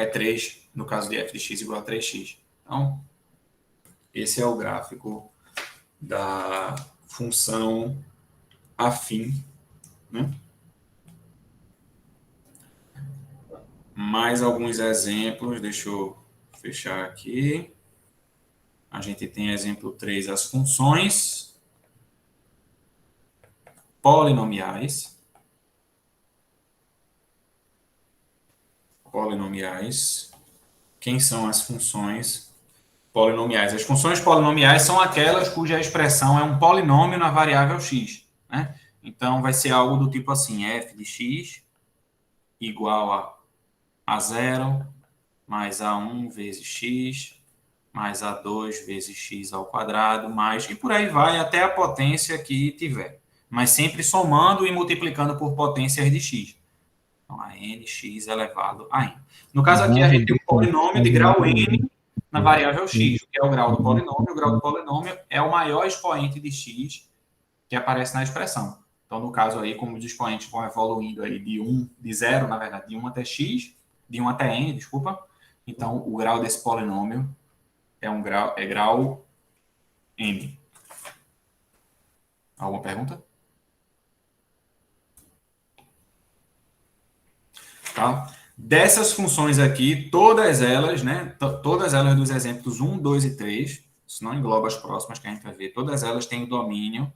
3, no caso de f de x igual a 3x. Então, esse é o gráfico da função afim, né? Mais alguns exemplos, deixa eu fechar aqui. A gente tem exemplo 3, as funções polinomiais. Quem são as funções polinomiais? As funções polinomiais são aquelas cuja expressão é um polinômio na variável x, né? Então, vai ser algo do tipo assim, f de x igual a 0 mais a1 vezes x mais a2 vezes x ao quadrado, mais... E por aí vai até a potência que tiver. Mas sempre somando e multiplicando por potências de x. Então, a nx elevado a n. No caso aqui, a gente tem um polinômio de grau n na variável x, que é o grau do polinômio. O grau do polinômio é o maior expoente de x que aparece na expressão. Então, no caso aí, como os expoentes vão evoluindo aí de 0, na verdade, de 1 até x, de 1 até n, desculpa. Então, o grau desse polinômio é grau n. Alguma pergunta? Tá? Dessas funções aqui, todas elas, né? Todas elas dos exemplos 1, 2 e 3, isso não engloba as próximas que a gente vai ver, todas elas têm o domínio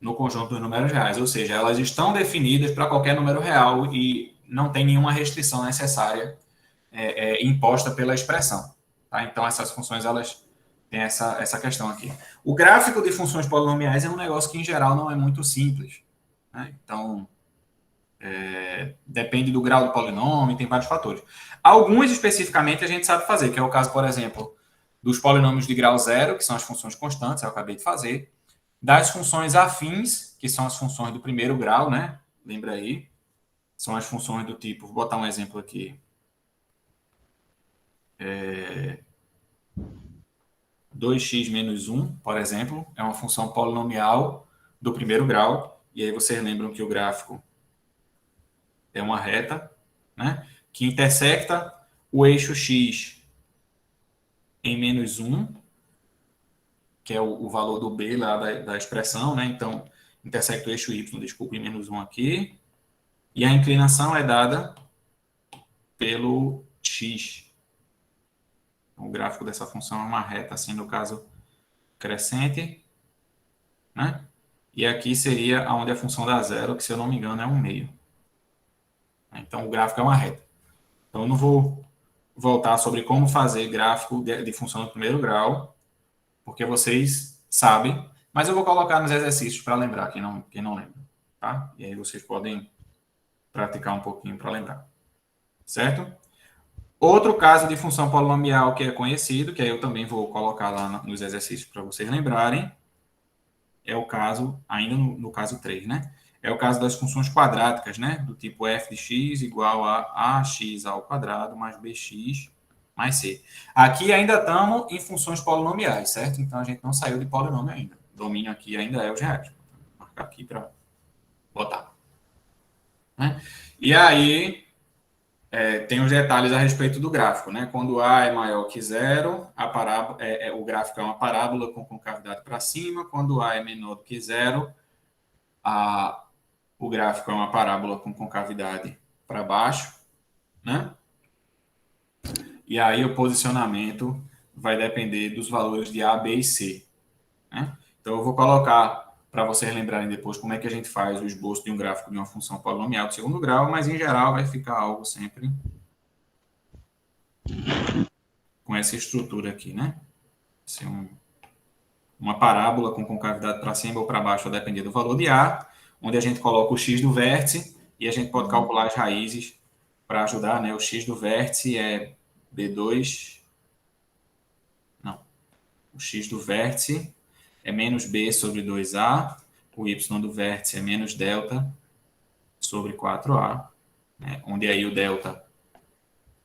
no conjunto dos números reais, ou seja, elas estão definidas para qualquer número real e não tem nenhuma restrição necessária imposta pela expressão. Tá? Então, essas funções, elas têm essa questão aqui. O gráfico de funções polinomiais é um negócio que, em geral, não é muito simples. Né? Então, depende do grau do polinômio, tem vários fatores. Alguns, especificamente, a gente sabe fazer, que é o caso, por exemplo, dos polinômios de grau zero, que são as funções constantes, eu acabei de fazer, das funções afins, que são as funções do primeiro grau, né? Lembra aí? São as funções do tipo, vou botar um exemplo aqui. 2x menos 1, por exemplo, é uma função polinomial do primeiro grau, e aí vocês lembram que o gráfico é uma reta, né? Que intersecta o eixo x em menos 1, que é o valor do b lá da expressão, né? Então, intersecta o eixo y, desculpa, em menos 1 aqui. E a inclinação é dada pelo x. Então, o gráfico dessa função é uma reta, assim, no caso, crescente, né? E aqui seria onde a função dá zero, que, se eu não me engano, é 1/2. Então, o gráfico é uma reta. Então, eu não vou voltar sobre como fazer gráfico de função do primeiro grau, porque vocês sabem, mas eu vou colocar nos exercícios para lembrar, quem não lembra, tá? E aí vocês podem praticar um pouquinho para lembrar, certo? Outro caso de função polinomial que é conhecido, que aí eu também vou colocar lá nos exercícios para vocês lembrarem, é o caso, ainda no caso 3, né? É o caso das funções quadráticas, né? Do tipo f de x igual a ax ao quadrado mais bx mais c. Aqui ainda estamos em funções polinomiais, certo? Então, a gente não saiu de polinômio ainda. O domínio aqui ainda é os reais. Vou marcar aqui para botar. Né? E aí, tem os detalhes a respeito do gráfico, né? Quando A é maior que zero, o gráfico é uma parábola com concavidade para cima. Quando A é menor do que zero, o gráfico é uma parábola com concavidade para baixo, né? E aí o posicionamento vai depender dos valores de A, B e C. Né? Então, eu vou colocar para vocês lembrarem depois como é que a gente faz o esboço de um gráfico de uma função polinomial de segundo grau, mas, em geral, vai ficar algo sempre com essa estrutura aqui, né? Ser uma parábola com concavidade para cima ou para baixo, a depender do valor de A, onde a gente coloca o x do vértice e a gente pode calcular as raízes para ajudar, né? O x do vértice é B2... Não. O x do vértice é menos B sobre 2A. O y do vértice é menos delta sobre 4A. Né? Onde aí o delta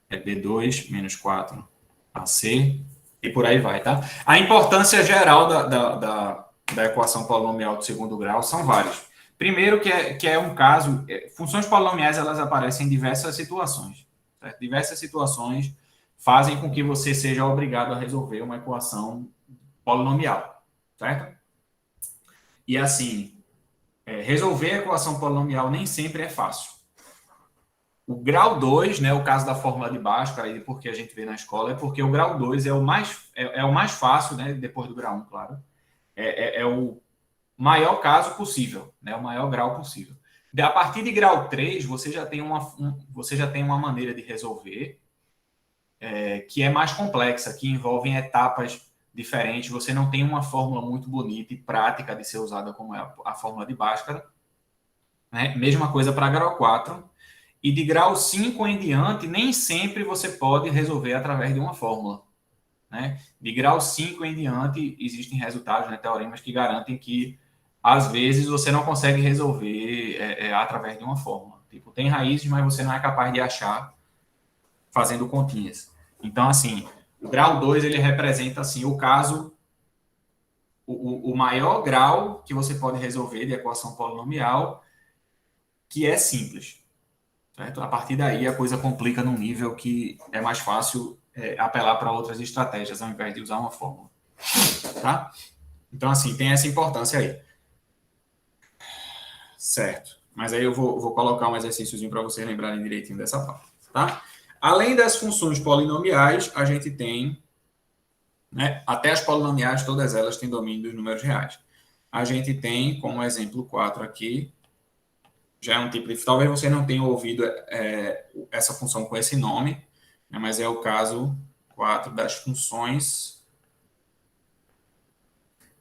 é B2 menos 4AC. E por aí vai, tá? A importância geral da equação polinomial de segundo grau são várias. Primeiro, que é um caso... funções polinomiais, elas aparecem em diversas situações. Certo? Diversas situações fazem com que você seja obrigado a resolver uma equação polinomial, certo? E assim, resolver a equação polinomial nem sempre é fácil. O grau 2, né, o caso da fórmula de Bhaskara, aí porque a gente vê na escola, é porque o grau 2 é o mais fácil, né, depois do grau 1, claro. É o maior caso possível, né, o maior grau possível. A partir de grau 3, você já tem uma maneira de resolver que é mais complexa, que envolve etapas diferentes. Você não tem uma fórmula muito bonita e prática de ser usada como é a fórmula de Bhaskara. Né? Mesma coisa para grau 4. E de grau 5 em diante, nem sempre você pode resolver através de uma fórmula. Né? De grau 5 em diante, existem resultados, né, teoremas que garantem que, às vezes, você não consegue resolver através de uma fórmula. Tipo, tem raízes, mas você não é capaz de achar fazendo continhas. Então, assim, o grau 2, ele representa, assim, o caso, o maior grau que você pode resolver de equação polinomial, que é simples. Certo? A partir daí, a coisa complica num nível que é mais fácil apelar para outras estratégias, ao invés de usar uma fórmula. Tá? Então, assim, tem essa importância aí. Certo. Mas aí eu vou colocar um exercíciozinho para vocês lembrarem direitinho dessa parte. Tá? Além das funções polinomiais, a gente tem, né, até as polinomiais, todas elas têm domínio dos números reais. A gente tem, como exemplo 4 aqui, já é um tipo de... Talvez você não tenha ouvido essa função com esse nome, né, mas é o caso 4 das funções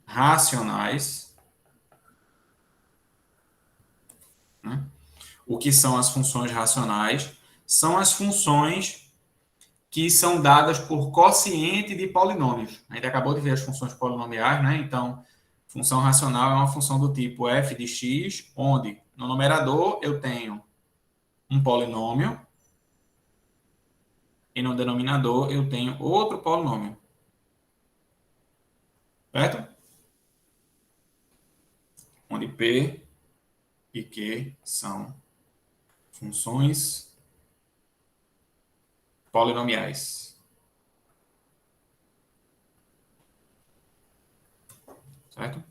racionais. Né? O que são as funções racionais? São as funções que são dadas por quociente de polinômios. A gente acabou de ver as funções polinomiais, né? Então, função racional é uma função do tipo f de x, onde no numerador eu tenho um polinômio e no denominador eu tenho outro polinômio. Certo? Onde P e Q são funções polinomiais. Certo?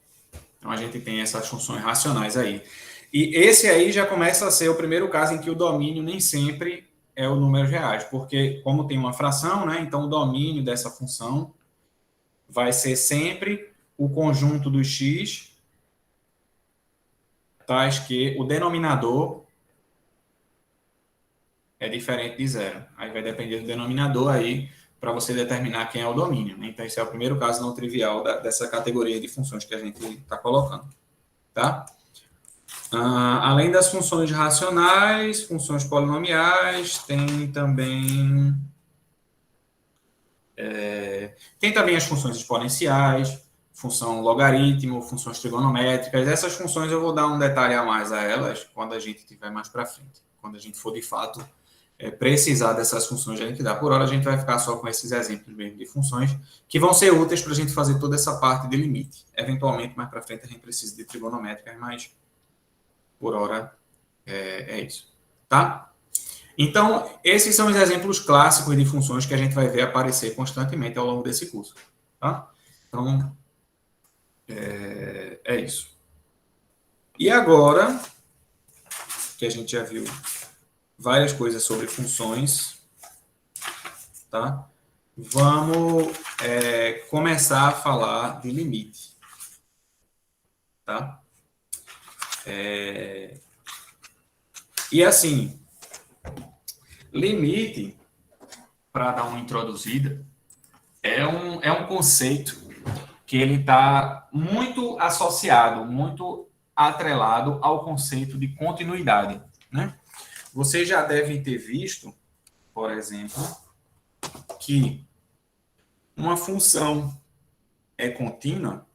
Então, a gente tem essas funções racionais aí. E esse aí já começa a ser o primeiro caso em que o domínio nem sempre é o número reais, porque como tem uma fração, né, então o domínio dessa função vai ser sempre o conjunto dos x, tais que o denominador é diferente de zero. Aí vai depender do denominador aí para você determinar quem é o domínio. Né? Então, esse é o primeiro caso não trivial dessa categoria de funções que a gente está colocando. Tá? Além das funções racionais, funções polinomiais, tem também as funções exponenciais, função logaritmo, funções trigonométricas. Essas funções eu vou dar um detalhe a mais a elas quando a gente estiver mais para frente. Quando a gente for, de fato, precisar dessas funções, a gente dá. Por hora, a gente vai ficar só com esses exemplos mesmo de funções que vão ser úteis para a gente fazer toda essa parte de limite. Eventualmente, mais para frente, a gente precisa de trigonométricas, mas por hora é isso. Tá? Então, esses são os exemplos clássicos de funções que a gente vai ver aparecer constantemente ao longo desse curso. Tá? Então, é isso. E agora, que a gente já viu várias coisas sobre funções, tá? Vamos começar a falar de limite. Tá? E assim, limite, para dar uma introduzida, é um conceito que ele está muito associado, muito atrelado ao conceito de continuidade, né? Vocês já devem ter visto, por exemplo, que uma função é contínua,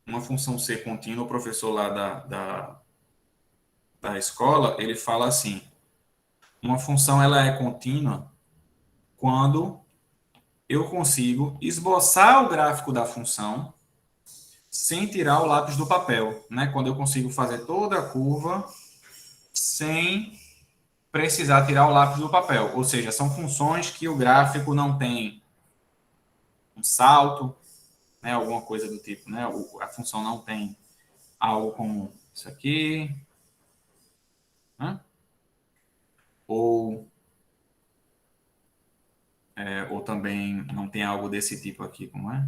uma função ser contínua, o professor lá da escola, ele fala assim, uma função ela é contínua quando eu consigo esboçar o gráfico da função sem tirar o lápis do papel, né? Quando eu consigo fazer toda a curva sem precisar tirar o lápis do papel. Ou seja, são funções que o gráfico não tem um salto, né? Alguma coisa do tipo, né? A função não tem algo como isso aqui, né? Ou também não tem algo desse tipo aqui, como é?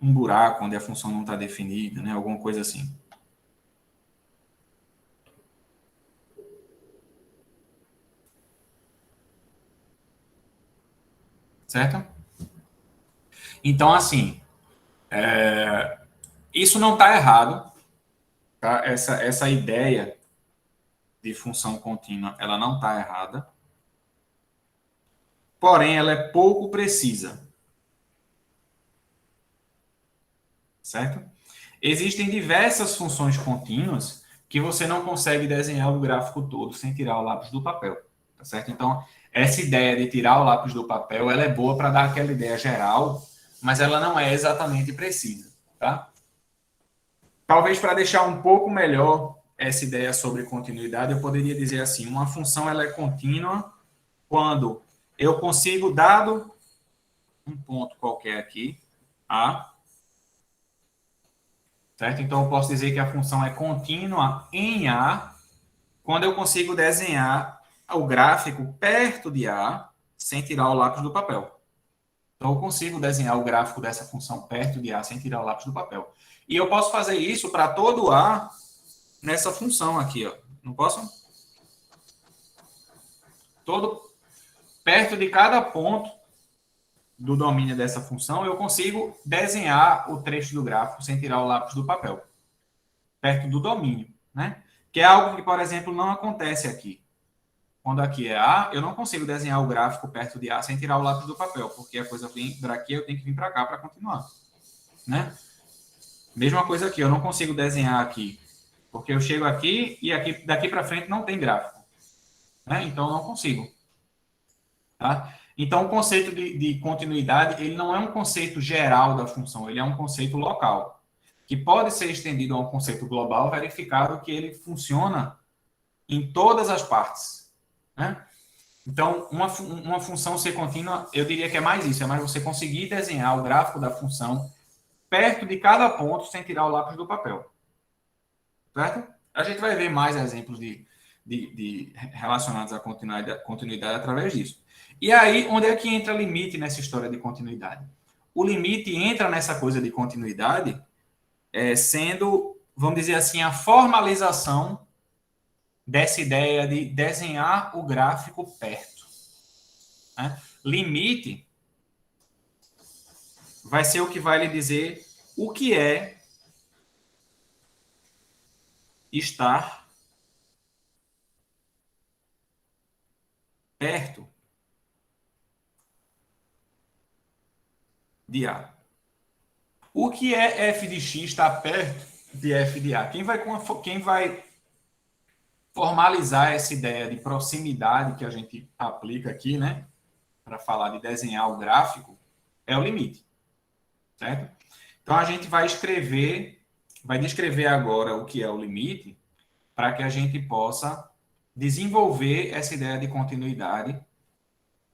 Um buraco onde a função não está definida, né? Alguma coisa assim. Certo? Então, assim, isso não está errado, tá? Essa ideia de função contínua, ela não está errada, porém, ela é pouco precisa. Certo? Existem diversas funções contínuas que você não consegue desenhar o gráfico todo sem tirar o lápis do papel. Tá certo? Então, essa ideia de tirar o lápis do papel, ela é boa para dar aquela ideia geral, mas ela não é exatamente precisa, tá? Talvez para deixar um pouco melhor essa ideia sobre continuidade, eu poderia dizer assim, uma função ela é contínua quando eu consigo, dado um ponto qualquer aqui, A, certo? Então, eu posso dizer que a função é contínua em A, quando eu consigo desenhar o gráfico perto de A, sem tirar o lápis do papel. Então, eu consigo desenhar o gráfico dessa função perto de A, sem tirar o lápis do papel. E eu posso fazer isso para todo A nessa função aqui, ó. Não posso? Todo perto de cada ponto do domínio dessa função, eu consigo desenhar o trecho do gráfico sem tirar o lápis do papel. Perto do domínio, né? Que é algo que, por exemplo, não acontece aqui. Quando aqui é A, eu não consigo desenhar o gráfico perto de A sem tirar o lápis do papel, porque a coisa vem para aqui, eu tenho que vir para cá para continuar, né? Mesma coisa aqui, eu não consigo desenhar aqui, porque eu chego aqui e aqui daqui para frente não tem gráfico, né? Então eu não consigo, tá? Então o conceito de continuidade, ele não é um conceito geral da função, ele é um conceito local, que pode ser estendido a um conceito global, verificado que ele funciona em todas as partes, né? Então, uma função ser contínua, eu diria que é mais isso, é mais você conseguir desenhar o gráfico da função perto de cada ponto sem tirar o lápis do papel. Certo? A gente vai ver mais exemplos relacionados à continuidade através disso. E aí, onde é que entra limite nessa história de continuidade? O limite entra nessa coisa de continuidade sendo, vamos dizer assim, a formalização dessa ideia de desenhar o gráfico perto. Né? Limite vai ser o que vai lhe dizer o que é estar perto de A. O que é f de x estar perto de f de A? Quem vai formalizar essa ideia de proximidade que a gente aplica aqui, né, para falar de desenhar o gráfico, é o limite, certo? Então a gente vai descrever agora o que é o limite, para que a gente possa desenvolver essa ideia de continuidade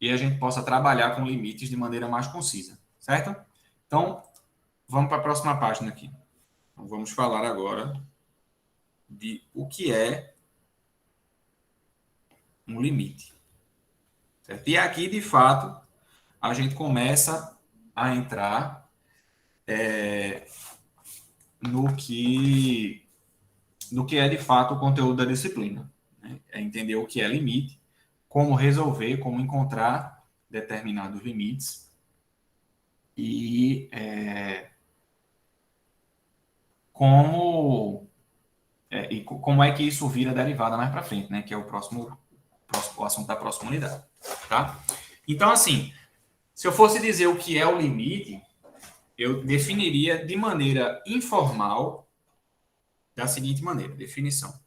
e a gente possa trabalhar com limites de maneira mais concisa, certo? Então, vamos para a próxima página aqui. Então, vamos falar agora de o que é um limite. Certo? E aqui, de fato, a gente começa a entrar no que é, de fato, o conteúdo da disciplina. Né? É entender o que é limite, como resolver, como encontrar determinados limites e como é que isso vira derivada mais para frente, né? Que é o assunto da próxima unidade, tá? Então, assim, se eu fosse dizer o que é o limite, eu definiria de maneira informal da seguinte maneira, definição.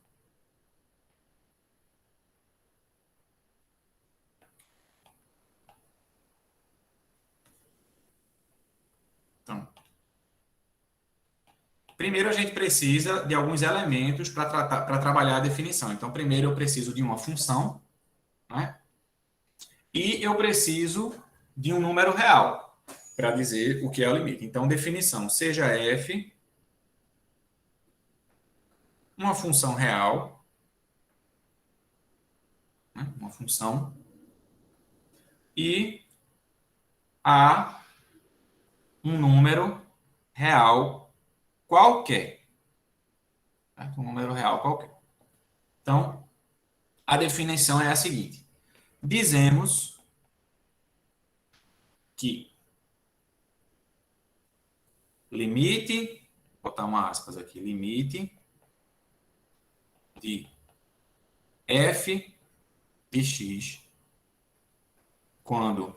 Então, primeiro a gente precisa de alguns elementos para trabalhar a definição. Então, primeiro eu preciso de uma função, né? E eu preciso de um número real para dizer o que é o limite. Então, definição, seja f uma função real, né? Uma função, e a um número real qualquer. Certo? Um número real qualquer. Então, a definição é a seguinte. Dizemos que limite, vou botar uma aspas aqui, limite de f de x quando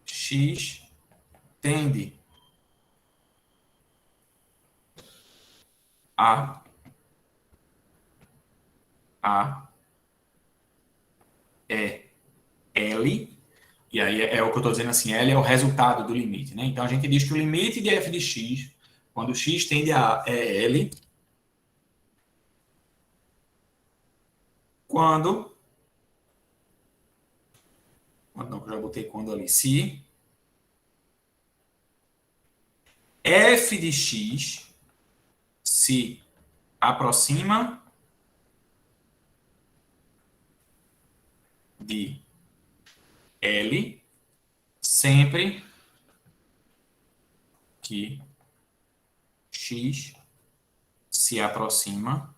x tende a L, e aí é o que eu estou dizendo assim, L é o resultado do limite, né? Então a gente diz que o limite de f de x, quando x tende a A, é L, quando não, que eu já botei quando ali, se f de x se aproxima de L sempre que x se aproxima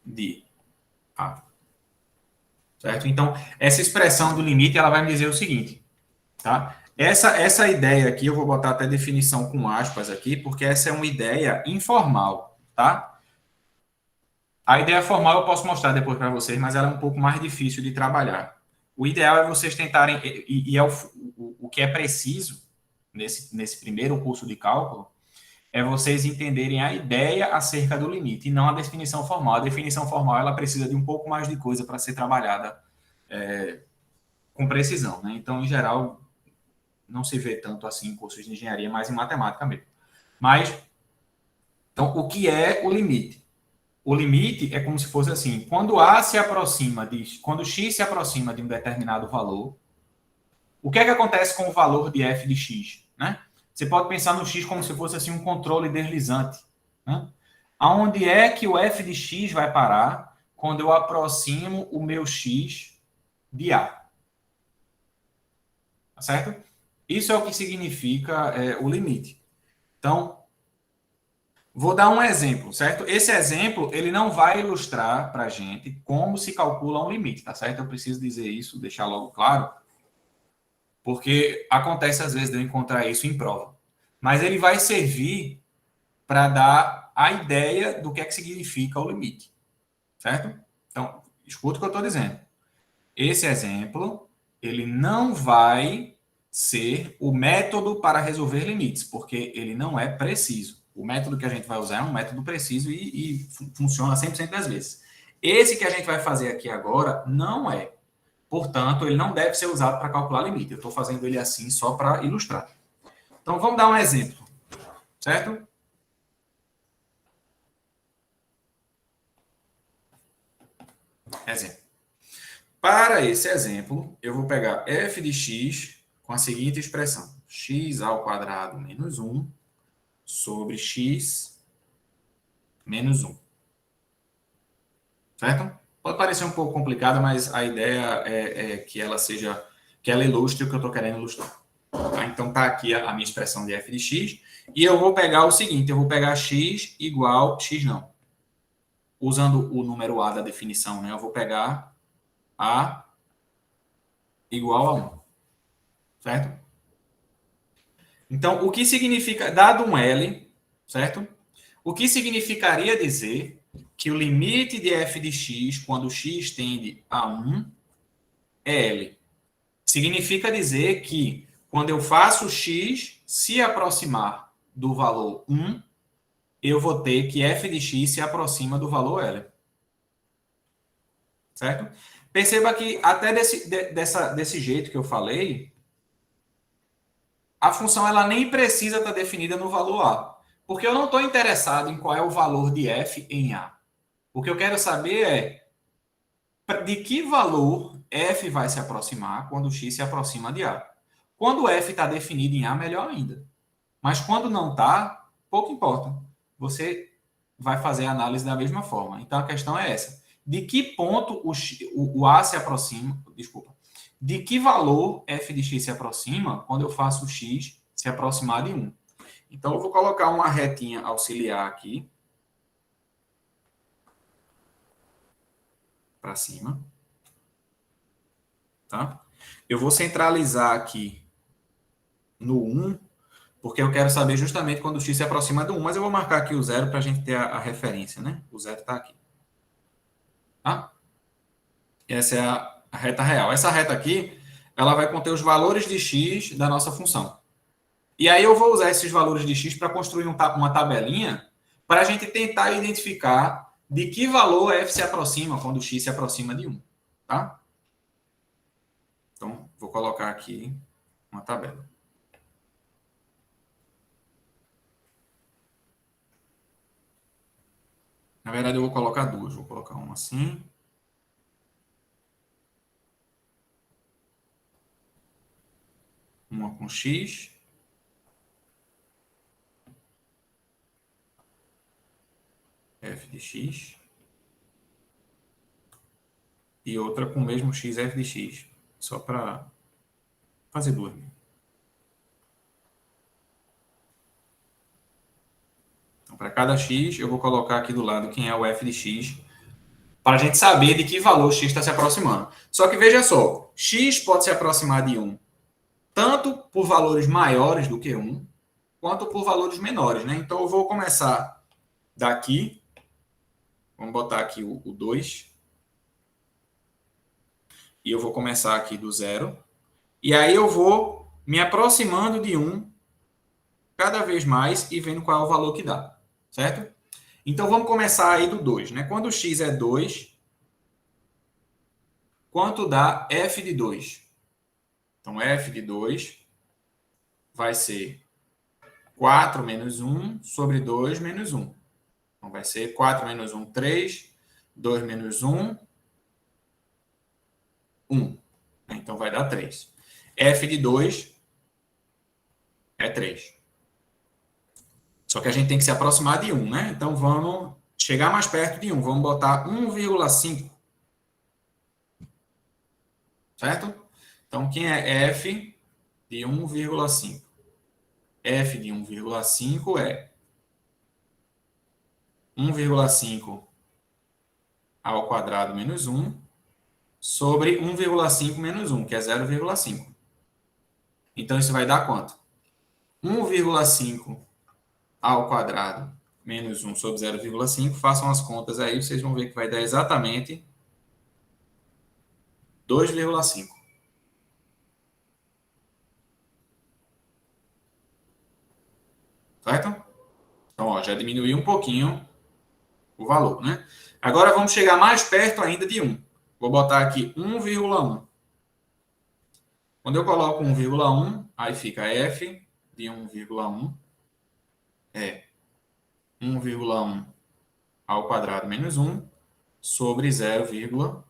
de A. Certo? Então, essa expressão do limite, ela vai me dizer o seguinte, tá? Essa ideia aqui, eu vou botar até definição com aspas aqui, porque essa é uma ideia informal, tá? A ideia formal eu posso mostrar depois para vocês, mas ela é um pouco mais difícil de trabalhar. O ideal é vocês tentarem, e é o que é preciso nesse primeiro curso de cálculo, é vocês entenderem a ideia acerca do limite, e não a definição formal. A definição formal, ela precisa de um pouco mais de coisa para ser trabalhada com precisão, né? Então, em geral, não se vê tanto assim em cursos de engenharia, mas em matemática mesmo. Mas, então, o que é o limite? O limite é como se fosse assim, quando quando x se aproxima de um determinado valor, o que é que acontece com o valor de f de x, né? Você pode pensar no x como se fosse assim um controle deslizante, né? Aonde é que o f de x vai parar quando eu aproximo o meu x de A? Tá certo? Isso é o que significa o limite. Então, vou dar um exemplo, certo? Esse exemplo, ele não vai ilustrar para a gente como se calcula um limite, tá certo? Eu preciso dizer isso, deixar logo claro, porque acontece às vezes de eu encontrar isso em prova. Mas ele vai servir para dar a ideia do que é que significa o limite, certo? Então, escuta o que eu estou dizendo. Esse exemplo, ele não vai ser o método para resolver limites, porque ele não é preciso. O método que a gente vai usar é um método preciso e funciona 100% das vezes. Esse que a gente vai fazer aqui agora não é. Portanto, ele não deve ser usado para calcular limite. Eu estou fazendo ele assim só para ilustrar. Então, vamos dar um exemplo, certo? Exemplo. Para esse exemplo, eu vou pegar f de x com a seguinte expressão. X ao quadrado menos 1 sobre x menos 1. Certo? Pode parecer um pouco complicado, mas a ideia é que ela ilustre o que eu estou querendo ilustrar. Tá? Então, está aqui a minha expressão de f de x. E eu vou pegar o seguinte, eu vou pegar x igual, x não. Usando o número a da definição, né? Eu vou pegar a igual a 1. Certo? Então, o que significa, dado um L, certo? O que significaria dizer que o limite de f de x, quando x tende a 1, é L. Significa dizer que, quando eu faço x se aproximar do valor 1, eu vou ter que f de x se aproxima do valor L. Certo? Perceba que, até desse jeito que eu falei, a função ela nem precisa estar definida no valor A. Porque eu não estou interessado em qual é o valor de f em A. O que eu quero saber é de que valor f vai se aproximar quando x se aproxima de A. Quando f está definido em A, melhor ainda. Mas quando não está, pouco importa. Você vai fazer a análise da mesma forma. Então, a questão é essa. De que ponto o A se aproxima... Desculpa. De que valor f de x se aproxima quando eu faço o x se aproximar de 1? Então, eu vou colocar uma retinha auxiliar aqui. Para cima. Tá? Eu vou centralizar aqui no 1, porque eu quero saber justamente quando o x se aproxima do 1, mas eu vou marcar aqui o 0 para a gente ter a referência, né? O 0 está aqui. Tá? Essa é a reta real. Essa reta aqui, ela vai conter os valores de x da nossa função. E aí eu vou usar esses valores de x para construir uma tabelinha para a gente tentar identificar de que valor f se aproxima quando x se aproxima de 1. Tá? Então, vou colocar aqui uma tabela. Na verdade, eu vou colocar duas. Vou colocar uma assim. Uma com x. F de x. E outra com o mesmo x, f de x. Só para fazer duas. Então, para cada x, eu vou colocar aqui do lado quem é o f de x, para a gente saber de que valor x está se aproximando. Só que veja só, x pode se aproximar de 1, tanto por valores maiores do que 1, quanto por valores menores, né? Então, eu vou começar daqui. Vamos botar aqui o 2. E eu vou começar aqui do 0. E aí eu vou me aproximando de 1 cada vez mais e vendo qual é o valor que dá. Certo? Então, vamos começar aí do 2, né? Quando x é 2, quanto dá f de 2? Então, f de 2 vai ser 4 menos 1 sobre 2 menos 1. Então, vai ser 4 menos 1, 3. 2 menos 1, 1. Então, vai dar 3. F de 2 é 3. Só que a gente tem que se aproximar de 1, né? Então, vamos chegar mais perto de 1. Vamos botar 1,5. Certo? Então, quem é f de 1,5? F de 1,5 é 1,5 ao quadrado menos 1 sobre 1,5 menos 1, que é 0,5. Então, isso vai dar quanto? 1,5 ao quadrado menos 1 sobre 0,5. Façam as contas aí, vocês vão ver que vai dar exatamente 2,5. Certo? Então, ó, já diminuiu um pouquinho o valor, né? Agora vamos chegar mais perto ainda de 1. Vou botar aqui 1,1. Quando eu coloco 1,1, aí fica f de 1,1 é 1,1 ao quadrado menos 1 sobre 0,1,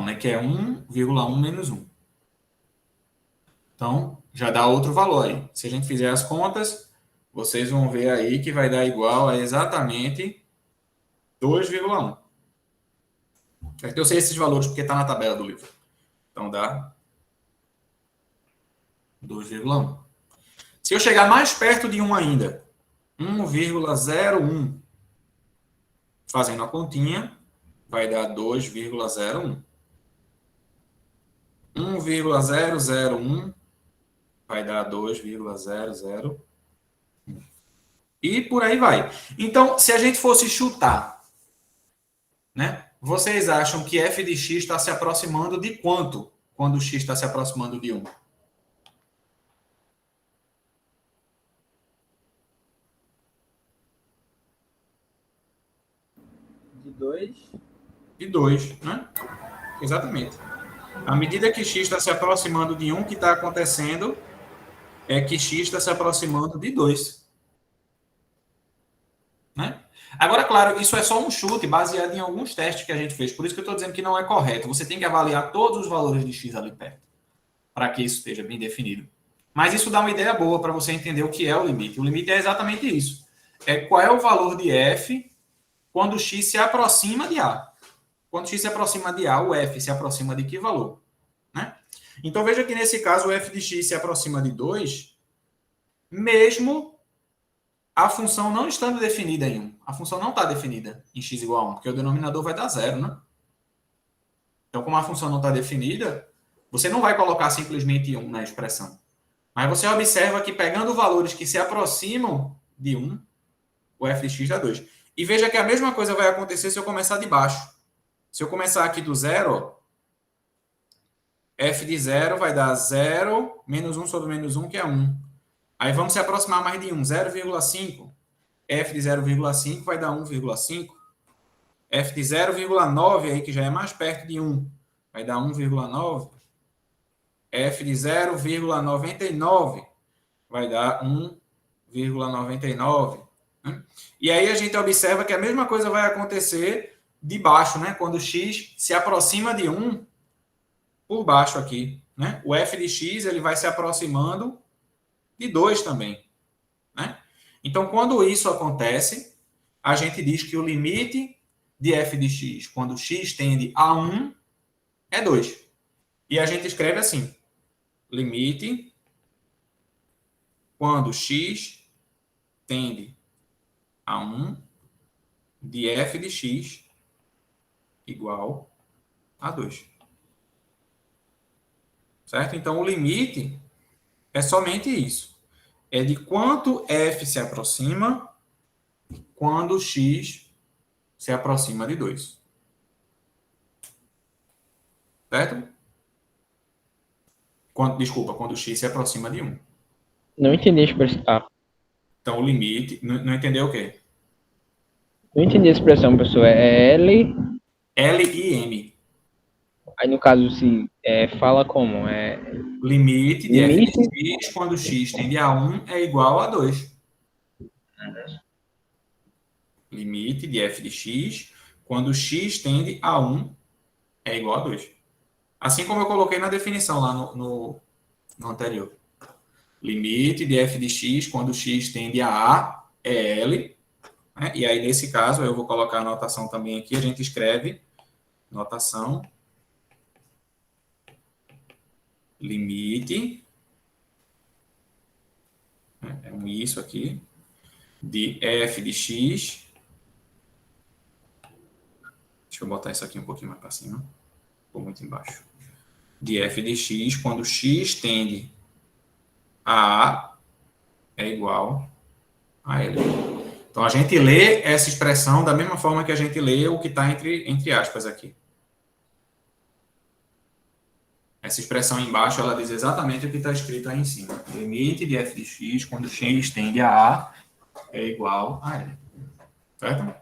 né? Que é 1,1 menos 1. Então, já dá outro valor aí. Se a gente fizer as contas, vocês vão ver aí que vai dar igual a exatamente 2,1. Eu sei esses valores porque está na tabela do livro. Então, dá 2,1. Se eu chegar mais perto de 1 ainda, 1,01, fazendo a continha, vai dar 2,01. 1,001 vai dar 2,001. E por aí vai. Então, se a gente fosse chutar, né? Vocês acham que f de x está se aproximando de quanto quando x está se aproximando de 1?
De 2.
De 2, né? Exatamente. À medida que x está se aproximando de 1, o que está acontecendo é que x está se aproximando de 2. Né? Agora, claro, isso é só um chute baseado em alguns testes que a gente fez. Por isso que eu estou dizendo que não é correto. Você tem que avaliar todos os valores de x ali perto, para que isso esteja bem definido. Mas isso dá uma ideia boa para você entender o que é o limite. O limite é exatamente isso. É qual é o valor de f quando x se aproxima de a. Quando x se aproxima de a, o f se aproxima de que valor? Né? Então, veja que nesse caso o f de x se aproxima de 2, mesmo a função não estando definida em 1. A função não está definida em x igual a 1, porque o denominador vai dar 0, né? Então, como a função não está definida, você não vai colocar simplesmente 1 na expressão. Mas você observa que pegando valores que se aproximam de 1, o f de x dá 2. E veja que a mesma coisa vai acontecer se eu começar de baixo. Se eu começar aqui do 0, f de 0 vai dar 0 menos 1 sobre menos 1, que é 1. Aí vamos se aproximar mais de 1, 0,5. F de 0,5 vai dar 1,5. F de 0,9, aí que já é mais perto de 1, vai dar 1,9. F de 0,99 vai dar 1,99. Né? E aí a gente observa que a mesma coisa vai acontecer de baixo, né? Quando x se aproxima de 1, por baixo aqui, né? O f de x ele vai se aproximando de 2 também, né? Então, quando isso acontece, a gente diz que o limite de f de x, quando x tende a 1, é 2. E a gente escreve assim, limite quando x tende a 1 de f de x igual a 2. Certo? Então, o limite é somente isso. É de quanto f se aproxima quando x se aproxima de 2. Certo? Quando x se aproxima de 1.
Não entendi a expressão. Ah,
Então, o limite... Não entendeu o quê?
não entendi a expressão, pessoal. É L.
L e M.
Aí no caso, se fala como?
Limite de f
Limite.
de x quando x tende a 1 é igual a 2. Limite de f de x quando x tende a 1 é igual a 2. Assim como eu coloquei na definição lá no anterior. Limite de f de x quando x tende a A é L. Né? E aí, nesse caso, eu vou colocar a notação também aqui. A gente escreve notação limite, é um isso aqui, de f de x. Deixa eu botar isso aqui um pouquinho mais para cima. Ficou muito embaixo. De f de x, quando x tende a A, é igual a L. Então, a gente lê essa expressão da mesma forma que a gente lê o que está entre aspas aqui. Essa expressão embaixo, ela diz exatamente o que está escrito aí em cima. Limite de f de x, quando x tende a A, é igual a L. Certo?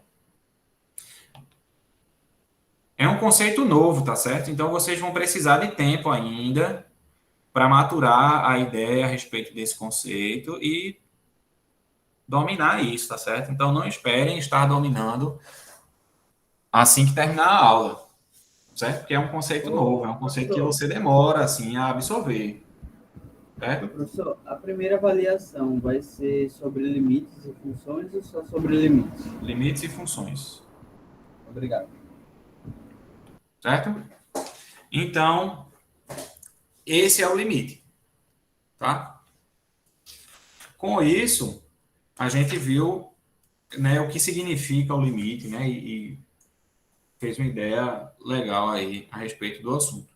É um conceito novo, tá certo? Então, vocês vão precisar de tempo ainda para maturar a ideia a respeito desse conceito e dominar isso, tá certo? Então, não esperem estar dominando assim que terminar a aula, certo? Porque é um conceito novo, é um conceito que você demora, assim, a absorver, certo?
Professor, a primeira avaliação vai ser sobre limites e funções ou só sobre limites?
Limites e funções,
Obrigado.
certo? Então, esse é o limite, tá? Com isso, a gente viu, né, o que significa o limite, né, e fez uma ideia legal aí a respeito do assunto.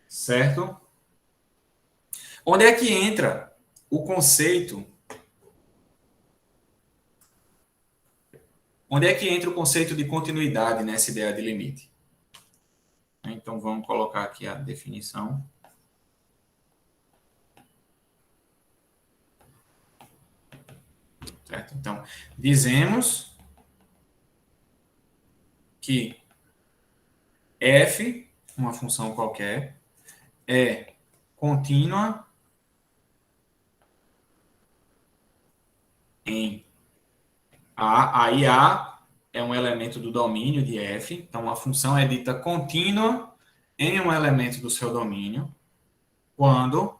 Certo? Onde é que entra o conceito? Onde é que entra o conceito de continuidade nessa ideia de limite? Então, vamos colocar aqui a definição. Certo? Então, dizemos que f, uma função qualquer, é contínua em A. Aí A é um elemento do domínio de f. Então, a função é dita contínua em um elemento do seu domínio quando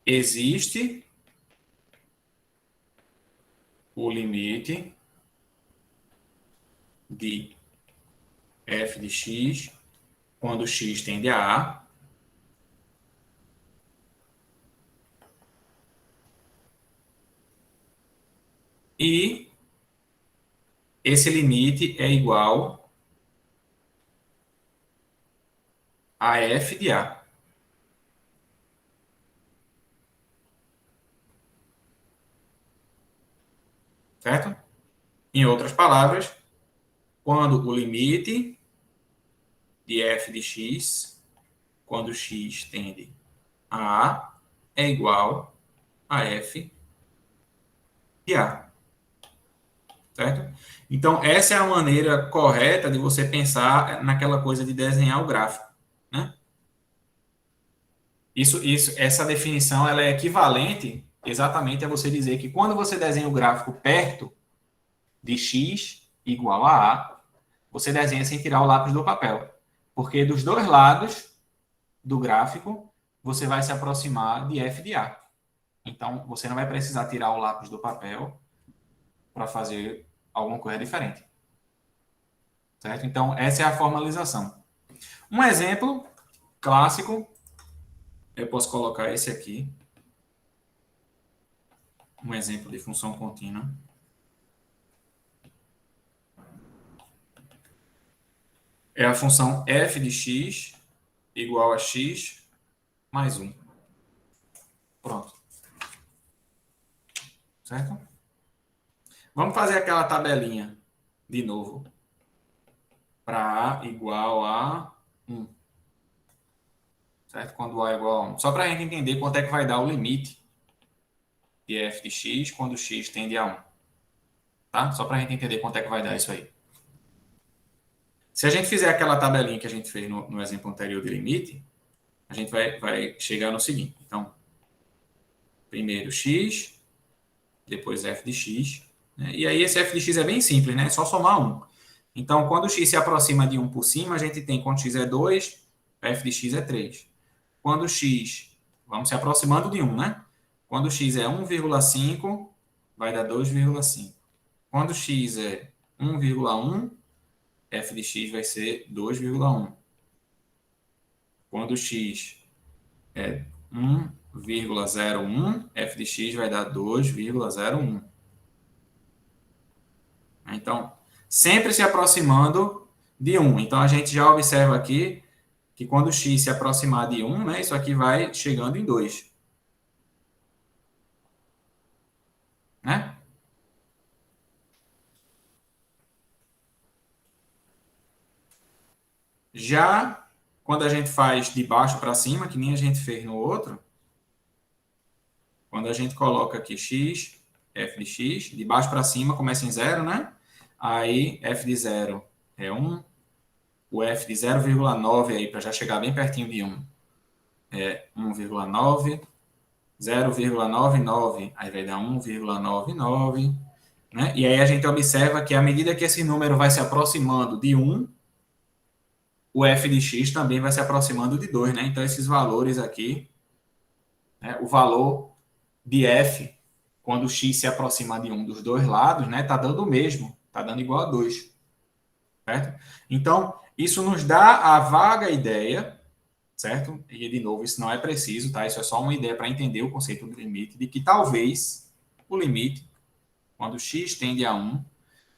existe o limite de f de x quando x tende a A e esse limite é igual a f de A. Certo? Em outras palavras, quando o limite de f de x, quando x tende a A, é igual a f de A. Certo? Então, essa é a maneira correta de você pensar naquela coisa de desenhar o gráfico, né? Essa definição ela é equivalente exatamente a você dizer que quando você desenha o gráfico perto de x igual a A, você desenha sem tirar o lápis do papel. Porque dos dois lados do gráfico, você vai se aproximar de f de A. Então, você não vai precisar tirar o lápis do papel para fazer alguma coisa diferente. Certo? Então, essa é a formalização. Um exemplo clássico, eu posso colocar esse aqui. Um exemplo de função contínua. É a função f de x igual a x mais 1. Pronto. Certo? Vamos fazer aquela tabelinha de novo. Para A igual a 1. Certo? Quando A é igual a 1. Só para a gente entender quanto é que vai dar o limite de f de x quando x tende a 1. Tá? Só para a gente entender quanto é que vai dar isso aí. Se a gente fizer aquela tabelinha que a gente fez no exemplo anterior de limite, a gente vai chegar no seguinte. Então, primeiro x, depois f de x. Né? E aí esse f de x é bem simples, né? É só somar 1. Então, quando x se aproxima de 1 por cima, a gente tem quando x é 2, f de x é 3. Quando x, vamos se aproximando de 1, né? Quando x é 1,5, vai dar 2,5. Quando x é 1,1, f de x vai ser 2,1. Quando x é 1,01, f de x vai dar 2,01. Então, sempre se aproximando de 1. Então, a gente já observa aqui que quando x se aproximar de 1, né, isso aqui vai chegando em 2. Né? Já quando a gente faz de baixo para cima, que nem a gente fez no outro, quando a gente coloca aqui x, f de x, de baixo para cima começa em 0, né? Aí f de 0 é 1, o f de 0,9 aí, para já chegar bem pertinho de 1, é 1,9, 0,99, aí vai dar 1,99, né? E aí a gente observa que à medida que esse número vai se aproximando de 1, o f de x também vai se aproximando de 2, né? Então, esses valores aqui, né? O valor de f, quando x se aproxima de 1 dos dois lados, né? Tá dando o mesmo, tá dando igual a 2. Certo? Então, isso nos dá a vaga ideia, certo? E, de novo, isso não é preciso, tá? Isso é só uma ideia para entender o conceito do limite, de que talvez o limite, quando x tende a 1,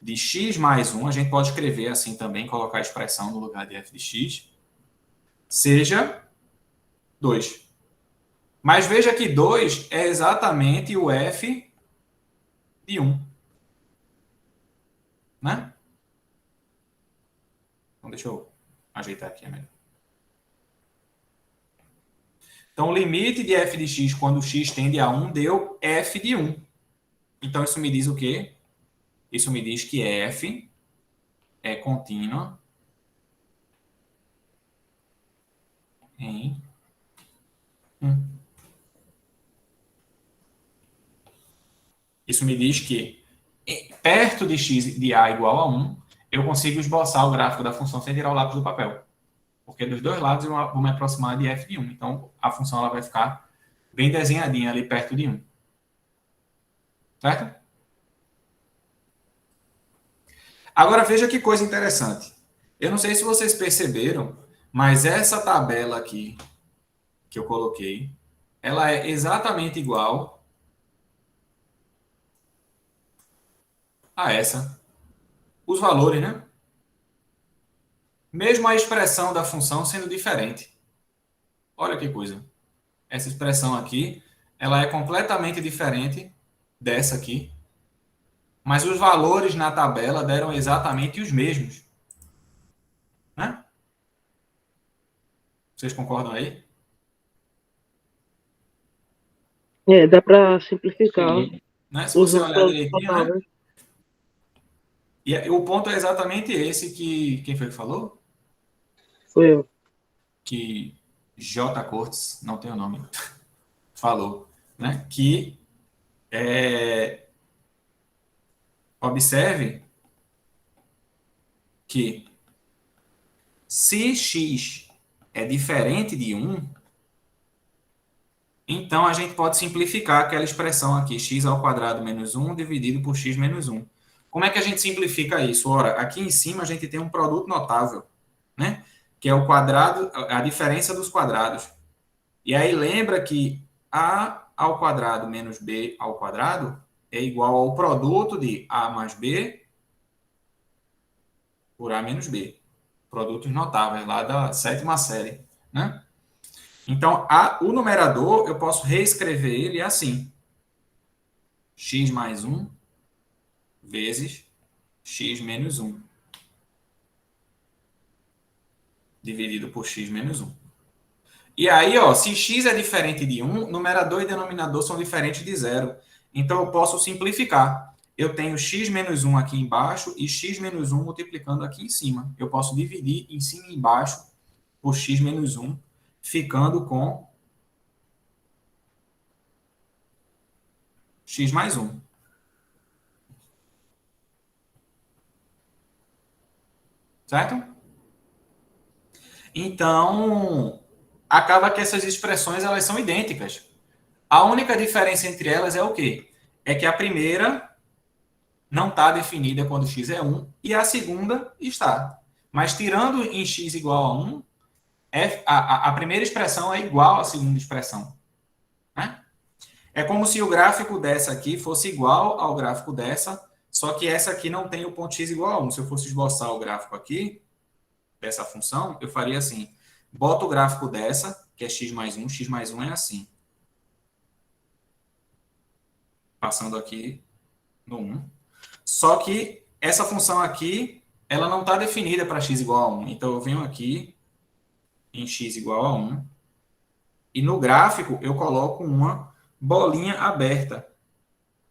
de x mais 1, a gente pode escrever assim também, colocar a expressão no lugar de f de x, seja 2. Mas veja que 2 é exatamente o f de 1. Né? Então, deixa eu ajeitar aqui melhor. Então, o limite de f de x quando x tende a 1 deu f de 1. Então, isso me diz o quê? Isso me diz que f é contínua em 1. Isso me diz que perto de x de a igual a 1, eu consigo esboçar o gráfico da função sem tirar o lápis do papel. Porque dos dois lados eu vou me aproximar de f de 1. Então, a função ela vai ficar bem desenhadinha ali perto de 1. Certo? Agora, veja que coisa interessante. Eu não sei se vocês perceberam, mas essa tabela aqui que eu coloquei, ela é exatamente igual a essa. Os valores, né? Mesmo a expressão da função sendo diferente. Olha que coisa. Essa expressão aqui, ela é completamente diferente dessa aqui. Mas os valores na tabela deram exatamente os mesmos. Né? Vocês concordam aí?
Dá para simplificar
Sim.
Né? Se você
usando
olhar
produtos
direitinho, né?
notáveis.
E o ponto é exatamente esse que... Quem foi que falou?
Foi eu.
Que J. Cortes, não tem o nome, falou, né? Que observe que se x é diferente de 1, então a gente pode simplificar aquela expressão aqui, x ao quadrado menos 1 dividido por x menos 1. Como é que a gente simplifica isso? Ora, aqui em cima a gente tem um produto notável, né? Que é o quadrado, a diferença dos quadrados. E aí lembra que a ao quadrado menos b ao quadrado é igual ao produto de a mais b por a menos b. Produtos notáveis lá da 7ª série, né? Então, o numerador, eu posso reescrever ele assim. X mais 1 vezes x menos 1. Dividido por x menos 1. E aí, ó, se x é diferente de 1, numerador e denominador são diferentes de 0. Então, eu posso simplificar. Eu tenho x menos 1 aqui embaixo e x menos 1 multiplicando aqui em cima. Eu posso dividir em cima e embaixo por x menos 1, ficando com x mais 1. Certo? Então, acaba que essas expressões elas são idênticas. A única diferença entre elas é o quê? É que a primeira não está definida quando x é 1 e a segunda está. Mas tirando em x igual a 1, a primeira expressão é igual à segunda expressão. Né? É como se o gráfico dessa aqui fosse igual ao gráfico dessa, só que essa aqui não tem o ponto x igual a 1. Se eu fosse esboçar o gráfico aqui, dessa função, eu faria assim. Boto o gráfico dessa, que é x mais 1 é assim. Passando aqui no 1. Só que essa função aqui, ela não está definida para x igual a 1. Então, eu venho aqui em x igual a 1. E no gráfico, eu coloco uma bolinha aberta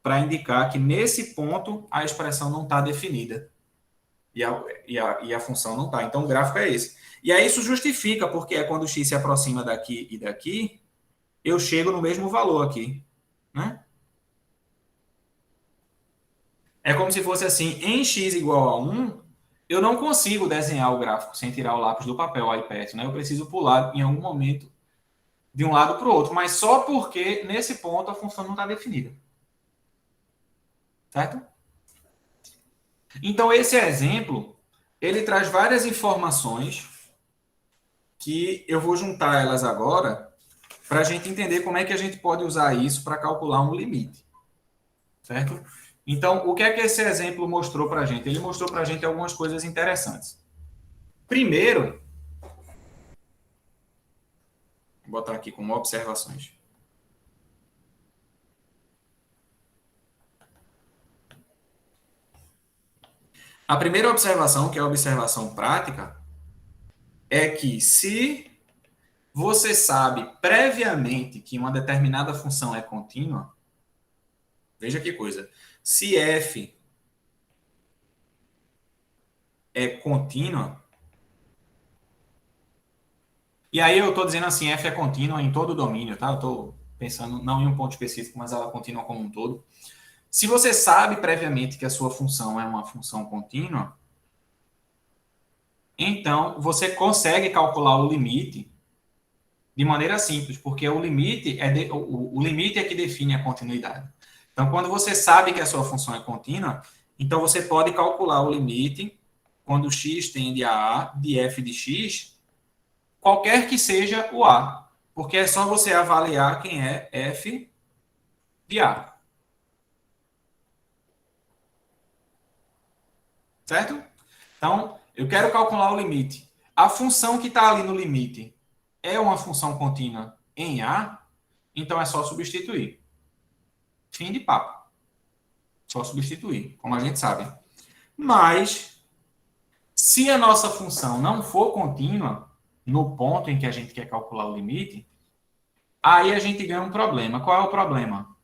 para indicar que nesse ponto a expressão não está definida. E a função não está. Então, o gráfico é esse. E aí isso justifica, porque é quando o x se aproxima daqui e daqui, eu chego no mesmo valor aqui. Né? É como se fosse assim, em x igual a 1, eu não consigo desenhar o gráfico sem tirar o lápis do papel, o iPad. Né? Eu preciso pular em algum momento de um lado para o outro, mas só porque nesse ponto a função não está definida. Certo? Então, esse exemplo, ele traz várias informações que eu vou juntar elas agora para a gente entender como é que a gente pode usar isso para calcular um limite. Certo? Então, o que é que esse exemplo mostrou para a gente? Ele mostrou para a gente algumas coisas interessantes. Primeiro, vou botar aqui como observações. A primeira observação, que é a observação prática, é que se você sabe previamente que uma determinada função é contínua, veja que coisa, se f é contínua, e aí eu estou dizendo assim, f é contínua em todo o domínio, tá? Eu estou pensando não em um ponto específico, mas ela é contínua como um todo. Se você sabe previamente que a sua função é uma função contínua, então você consegue calcular o limite de maneira simples, porque o limite o limite é que define a continuidade. Então, quando você sabe que a sua função é contínua, então você pode calcular o limite quando x tende a a de f de x, qualquer que seja o a, porque é só você avaliar quem é f de a. Certo? Então, eu quero calcular o limite. A função que está ali no limite é uma função contínua em A, então é só substituir. Fim de papo. Só substituir, como a gente sabe. Mas, se a nossa função não for contínua, no ponto em que a gente quer calcular o limite, aí a gente ganha um problema. Qual é o problema?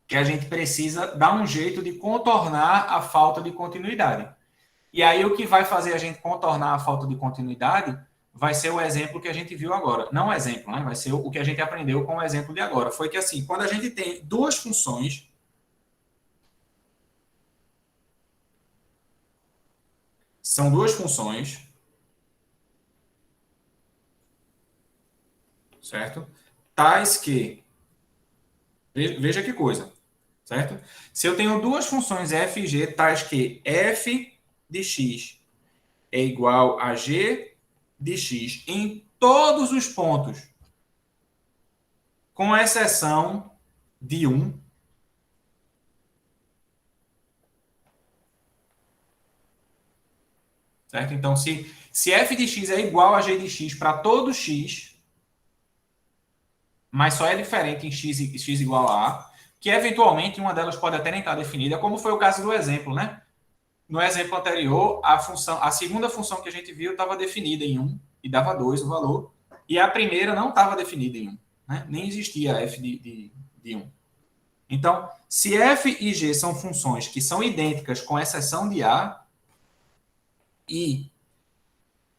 Que a gente precisa dar um jeito de contornar a falta de continuidade. E aí o que vai fazer a gente contornar a falta de continuidade vai ser o exemplo que a gente viu agora. Não o exemplo, né? Vai ser o que a gente aprendeu com o exemplo de agora. Foi que assim, quando a gente tem duas funções, são duas funções, certo? Tais que, veja que coisa, certo? Se eu tenho duas funções f e g tais que f de x é igual a g de x em todos os pontos, com exceção de um, certo? Então, se f de x é igual a g de x para todo x, mas só é diferente em x igual a A, que eventualmente uma delas pode até nem estar definida, como foi o caso do exemplo, né? No exemplo anterior, a segunda função que a gente viu estava definida em 1 e dava 2 o valor, e a primeira não estava definida em 1, né? Nem existia f de 1. Então, se f e g são funções que são idênticas com exceção de A, e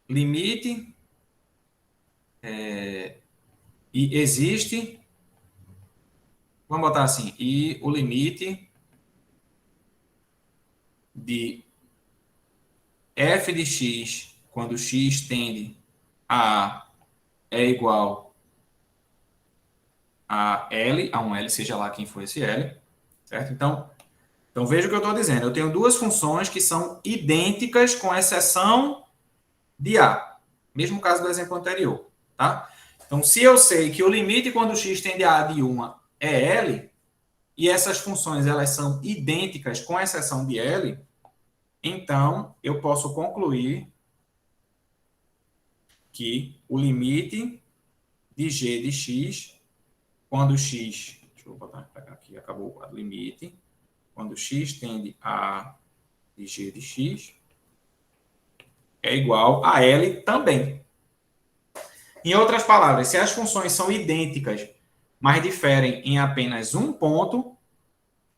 limite e existe, vamos botar assim, e o limite de f de x, quando x tende a A, é igual a L, a um L, seja lá quem for esse L, certo? Então veja o que eu estou dizendo. Eu tenho duas funções que são idênticas com exceção de A. Mesmo caso do exemplo anterior, tá? Então, se eu sei que o limite quando x tende a A de uma é L, e essas funções elas são idênticas com exceção de L, então eu posso concluir que o limite de g de x, quando x, deixa eu botar aqui, acabou o limite, quando x tende a de g de x, é igual a L também. Em outras palavras, se as funções são idênticas, mas diferem em apenas um ponto,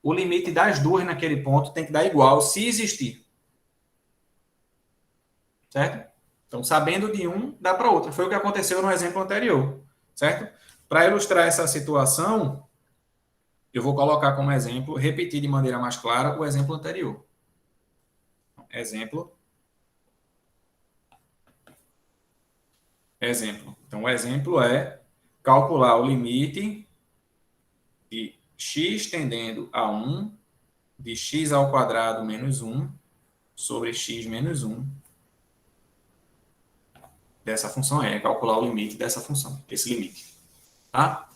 o limite das duas naquele ponto tem que dar igual se existir. Certo? Então, sabendo de um, dá para outro. Foi o que aconteceu no exemplo anterior. Certo? Para ilustrar essa situação, eu vou colocar como exemplo, repetir de maneira mais clara o exemplo anterior. Exemplo. Então, o exemplo é calcular o limite de x tendendo a 1 de x ao quadrado menos 1 sobre x menos 1 dessa função. É calcular o limite dessa função, esse limite. Tá?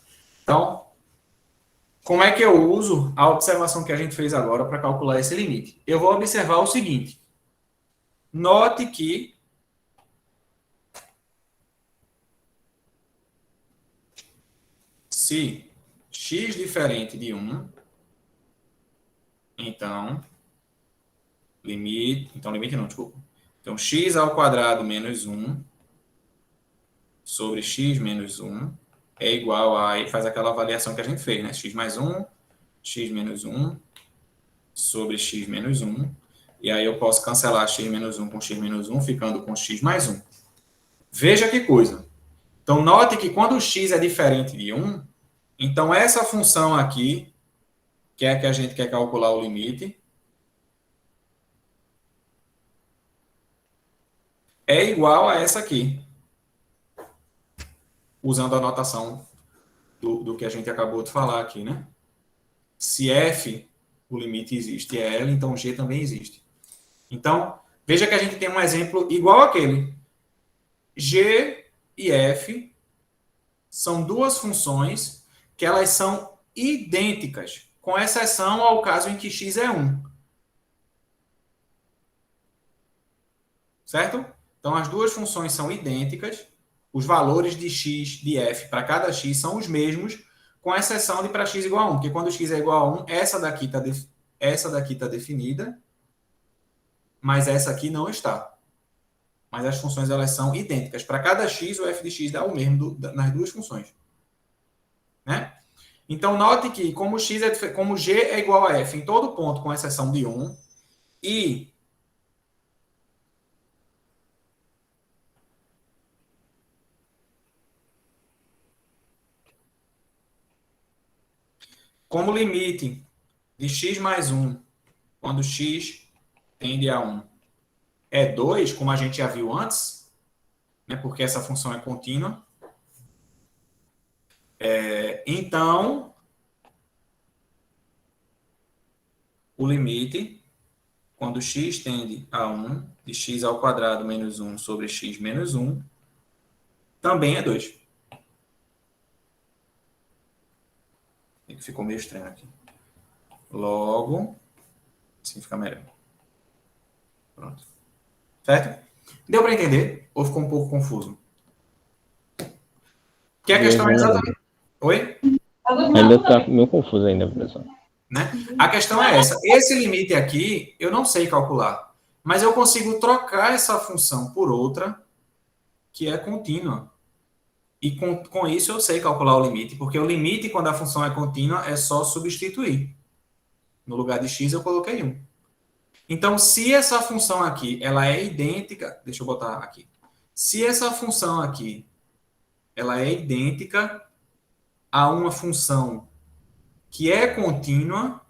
Então, como é que eu uso a observação que a gente fez agora para calcular esse limite? Eu vou observar o seguinte. Note que se x diferente de 1, então, limite não, desculpa. Então, x ao quadrado menos 1 sobre x menos 1 é igual a, aí faz aquela avaliação que a gente fez, né? X mais 1, x menos 1 sobre x menos 1. E aí eu posso cancelar x menos 1 com x menos 1, ficando com x mais 1. Veja que coisa. Então, note que quando o x é diferente de 1, então essa função aqui, que é a que a gente quer calcular o limite, é igual a essa aqui. Usando a notação do que a gente acabou de falar aqui, né? Se f, o limite existe, é L, então G também existe. Então, veja que a gente tem um exemplo igual àquele. G e f são duas funções que elas são idênticas, com exceção ao caso em que x é 1. Certo? Então, as duas funções são idênticas, os valores de x, de f, para cada x são os mesmos, com exceção de para x igual a 1, porque quando x é igual a 1, essa daqui está definida, mas essa aqui não está. mas as funções elas são idênticas. Para cada x, o f de x dá o mesmo nas duas funções. Né? Então, note que como g é igual a f em todo ponto, com exceção de 1, e como limite de x mais 1, quando x tende a 1, é 2, como a gente já viu antes, né, porque essa função é contínua, então, o limite, quando x tende a 1, de x ao quadrado menos 1 sobre x menos 1, também é 2. Ficou meio estranho aqui. Logo, assim fica melhor. Pronto. Certo? Deu para entender? Ou ficou um pouco confuso? Que a questão é exatamente... Oi?
Ainda tá meio confuso ainda, professor.
Né? A questão é essa. Esse limite aqui, eu não sei calcular. Mas eu consigo trocar essa função por outra que é contínua. E com isso eu sei calcular o limite, porque o limite, quando a função é contínua, é só substituir. No lugar de x, eu coloquei 1. Então, se essa função aqui, ela é idêntica... Deixa eu botar aqui. Se essa função aqui, ela é idêntica a uma função que é contínua,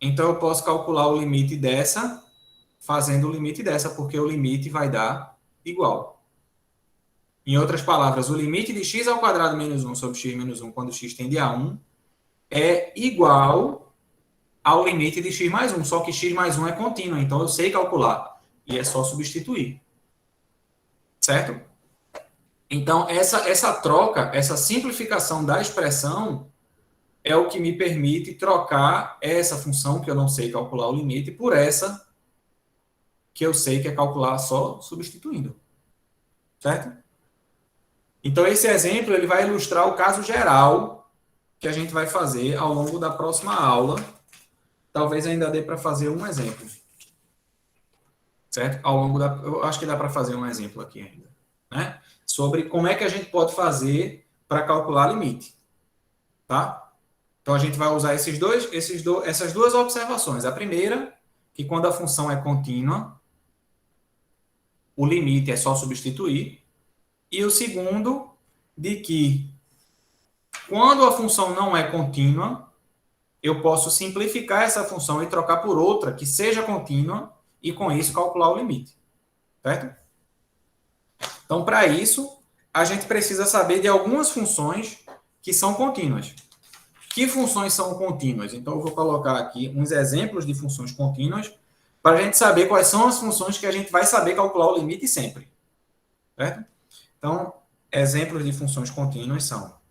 então eu posso calcular o limite dessa fazendo o limite dessa, porque o limite vai dar igual. Em outras palavras, o limite de x ao quadrado menos 1 sobre x menos 1, quando x tende a 1, é igual ao limite de x mais 1, só que x mais 1 é contínuo, então eu sei calcular, e é só substituir. Certo? Então, essa troca, essa simplificação da expressão é o que me permite trocar essa função, que eu não sei calcular o limite, por essa que eu sei que é calcular só substituindo. Certo? Então, esse exemplo ele vai ilustrar o caso geral que a gente vai fazer ao longo da próxima aula. Talvez ainda dê para fazer um exemplo. Certo? Eu acho que dá para fazer um exemplo aqui ainda. Né? Sobre como é que a gente pode fazer para calcular limite. Tá? Então, a gente vai usar essas duas observações. A primeira, que quando a função é contínua, o limite é só substituir. E o segundo, de que quando a função não é contínua, eu posso simplificar essa função e trocar por outra que seja contínua e, com isso, calcular o limite. Certo? Então, para isso, a gente precisa saber de algumas funções que são contínuas. Que funções são contínuas? Então, eu vou colocar aqui uns exemplos de funções contínuas para a gente saber quais são as funções que a gente vai saber calcular o limite sempre. Certo? Então, exemplos de funções contínuas são...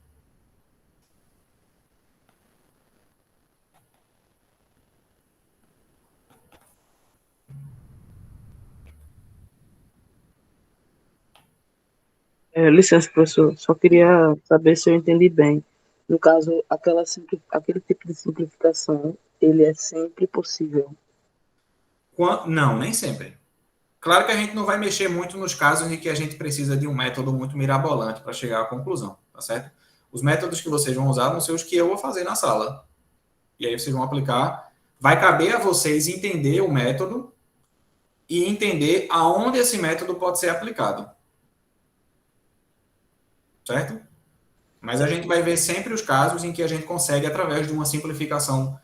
Licença, professor. Só queria saber se eu entendi bem. No caso, aquele tipo de simplificação, ele é sempre possível.
Não, nem sempre. Claro que a gente não vai mexer muito nos casos em que a gente precisa de um método muito mirabolante para chegar à conclusão, tá certo? Os métodos que vocês vão usar vão ser os que eu vou fazer na sala. E aí vocês vão aplicar. Vai caber a vocês entender o método e entender aonde esse método pode ser aplicado. Certo? Mas a gente vai ver sempre os casos em que a gente consegue, através de uma simplificação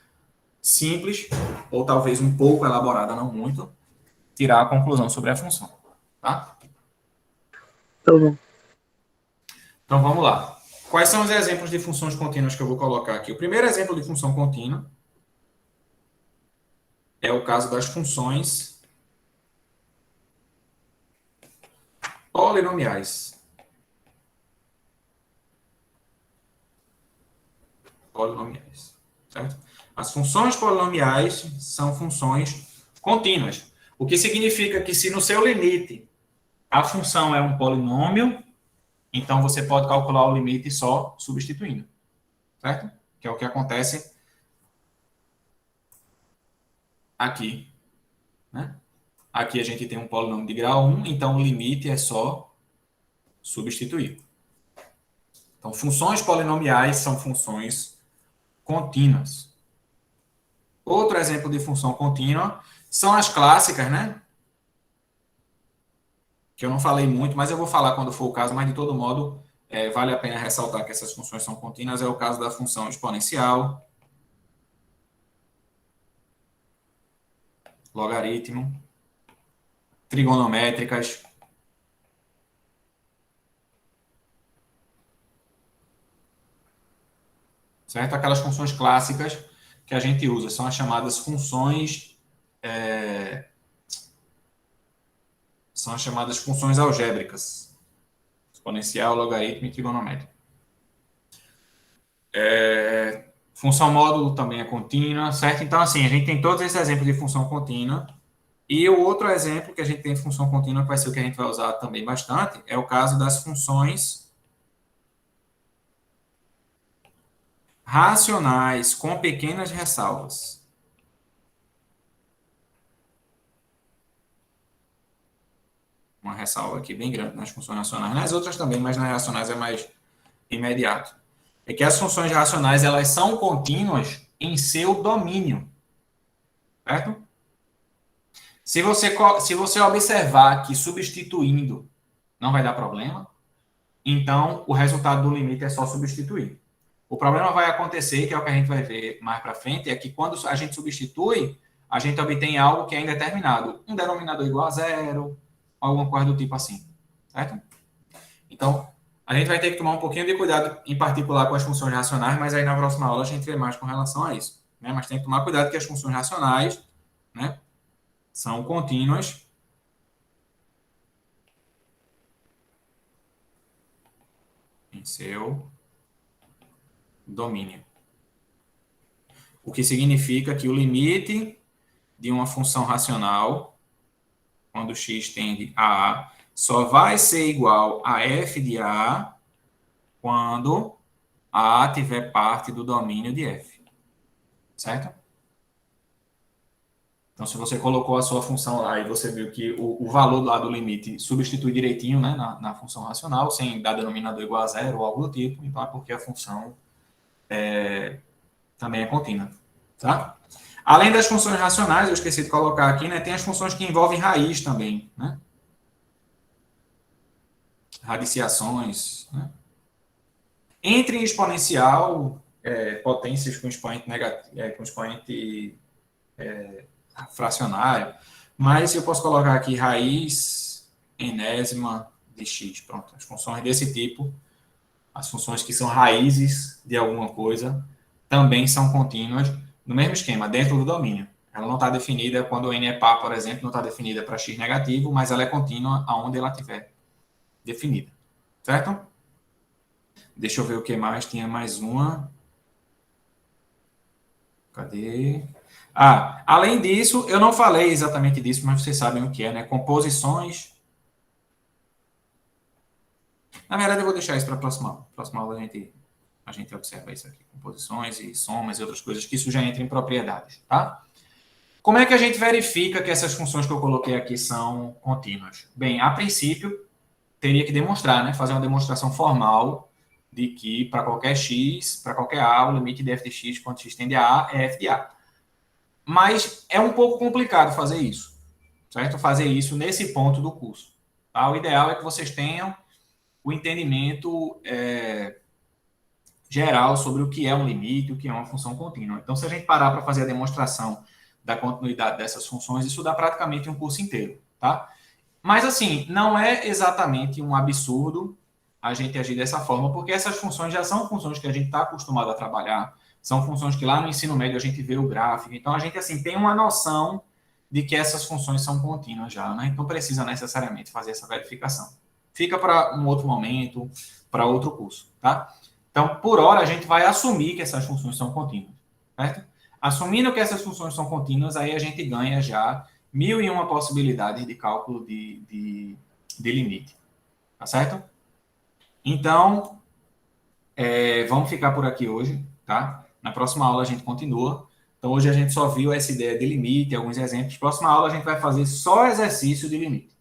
simples, ou talvez um pouco elaborada, não muito, tirar a conclusão sobre a função. Tá?
Tá bom.
Então, vamos lá. Quais são os exemplos de funções contínuas que eu vou colocar aqui? O primeiro exemplo de função contínua é o caso das funções polinomiais. Polinomiais. Certo? As funções polinomiais são funções contínuas. O que significa que se no seu limite a função é um polinômio, então você pode calcular o limite só substituindo. Certo? Que é o que acontece aqui. Né? Aqui a gente tem um polinômio de grau 1, então o limite é só substituir. Então, funções polinomiais são funções contínuas. Outro exemplo de função contínua são as clássicas, né? Que eu não falei muito, mas eu vou falar quando for o caso, mas de todo modo, vale a pena ressaltar que essas funções são contínuas. É o caso da função exponencial, logaritmo, trigonométricas. Certo? Aquelas funções clássicas que a gente usa são as chamadas funções algébricas. Exponencial, logaritmo e trigonométrica. Função módulo também é contínua, certo? Então, assim, a gente tem todos esses exemplos de função contínua. E o outro exemplo que a gente tem de função contínua, que vai ser o que a gente vai usar também bastante, é o caso das funções racionais com pequenas ressalvas. Uma ressalva aqui bem grande nas funções racionais. Nas outras também, mas nas racionais é mais imediato. É que as funções racionais, elas são contínuas em seu domínio. Certo? Se você observar que substituindo não vai dar problema, então o resultado do limite é só substituir. O problema vai acontecer, que é o que a gente vai ver mais para frente, é que quando a gente substitui, a gente obtém algo que é indeterminado. Um denominador igual a zero, alguma coisa do tipo assim. Certo? Então, a gente vai ter que tomar um pouquinho de cuidado, em particular com as funções racionais, mas aí na próxima aula a gente vê mais com relação a isso. Né? Mas tem que tomar cuidado que as funções racionais, né, são contínuas em seu domínio. O que significa que o limite de uma função racional, quando x tende a A, só vai ser igual a f de A quando A tiver parte do domínio de f. Certo? Então, se você colocou a sua função lá e você viu que o valor lá do limite substitui direitinho, né, na função racional, sem dar denominador igual a zero ou algo do tipo, então é porque a função também é contínua. Tá? Além das funções racionais, eu esqueci de colocar aqui, né, tem as funções que envolvem raiz também. Né? Radiciações. Né? Entre exponencial, potências com expoente negativo, com expoente fracionário, mas eu posso colocar aqui raiz enésima de x. Pronto, as funções desse tipo, as funções que são raízes de alguma coisa, também são contínuas no mesmo esquema, dentro do domínio. Ela não está definida, quando o n é par, por exemplo, não está definida para x negativo, mas ela é contínua aonde ela estiver definida. Certo? Deixa eu ver o que mais. Tinha mais uma. Cadê? Além disso, eu não falei exatamente disso, mas vocês sabem o que é, né? Composições. Na verdade, eu vou deixar isso para a próxima aula. Próxima aula a gente observa isso aqui. Composições e somas e outras coisas, que isso já entra em propriedades, tá? Como é que a gente verifica que essas funções que eu coloquei aqui são contínuas? Bem, a princípio, teria que demonstrar, né? Fazer uma demonstração formal de que para qualquer x, para qualquer a, o limite de f de x quando x tende a é f de a. Mas é um pouco complicado fazer isso, certo? Fazer isso nesse ponto do curso. Tá? O ideal é que vocês tenham o entendimento geral sobre o que é um limite, o que é uma função contínua. Então, se a gente parar para fazer a demonstração da continuidade dessas funções, isso dá praticamente um curso inteiro, tá? Mas, assim, não é exatamente um absurdo a gente agir dessa forma, porque essas funções já são funções que a gente está acostumado a trabalhar, são funções que lá no ensino médio a gente vê o gráfico, então a gente, assim, tem uma noção de que essas funções são contínuas já, né? Então, precisa necessariamente fazer essa verificação. Fica para um outro momento, para outro curso, tá? Então, por hora, a gente vai assumir que essas funções são contínuas, certo? Assumindo que essas funções são contínuas, aí a gente ganha já 1001 possibilidades de cálculo de limite, tá certo? Então, vamos ficar por aqui hoje, tá? Na próxima aula a gente continua. Então, hoje a gente só viu essa ideia de limite, alguns exemplos. Próxima aula a gente vai fazer só exercício de limite.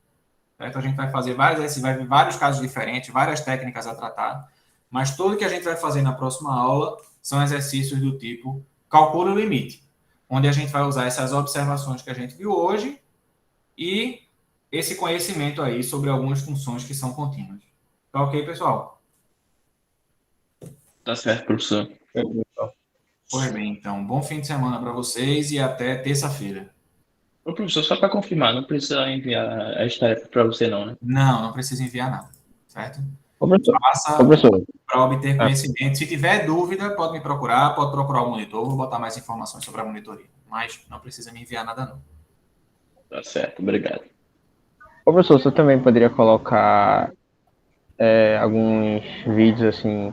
Certo? A gente vai fazer vários exercícios, vai ver vários casos diferentes, várias técnicas a tratar, mas tudo que a gente vai fazer na próxima aula são exercícios do tipo calcule o limite, onde a gente vai usar essas observações que a gente viu hoje e esse conhecimento aí sobre algumas funções que são contínuas. Tá ok, pessoal?
Tá certo, professor.
Pois bem, então, bom fim de semana para vocês e até terça-feira.
Ô, professor, só para confirmar, não precisa enviar a história para você não, né?
Não precisa enviar nada, certo?
Ô, professor.
Faça
Ô, professor.
para obter conhecimento. Se tiver dúvida, pode me procurar, pode procurar o monitor, vou botar mais informações sobre a monitoria. Mas não precisa me enviar nada, não.
Tá certo, obrigado.
Ô, professor, você também poderia colocar alguns vídeos assim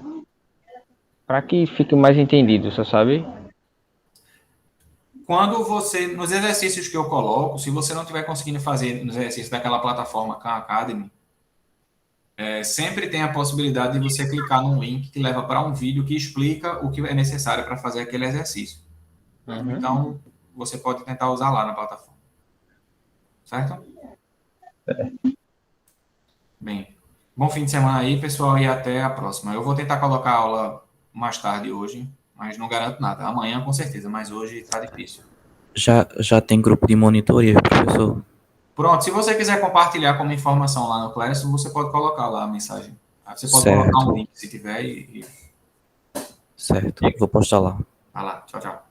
para que fique mais entendido, você sabe?
Quando você, nos exercícios que eu coloco, se você não estiver conseguindo fazer nos exercícios daquela plataforma Khan Academy, sempre tem a possibilidade de você clicar num link que leva para um vídeo que explica o que é necessário para fazer aquele exercício. Então, você pode tentar usar lá na plataforma. Certo? Bem, bom fim de semana aí, pessoal, e até a próxima. Eu vou tentar colocar a aula mais tarde hoje, mas não garanto nada. Amanhã, com certeza, mas hoje está difícil.
Já tem grupo de monitoria, professor?
Pronto, se você quiser compartilhar como informação lá no Classroom, você pode colocar lá a mensagem. Você pode
Certo.
colocar um link se tiver
Certo, vou postar lá.
Vai lá, tchau, tchau.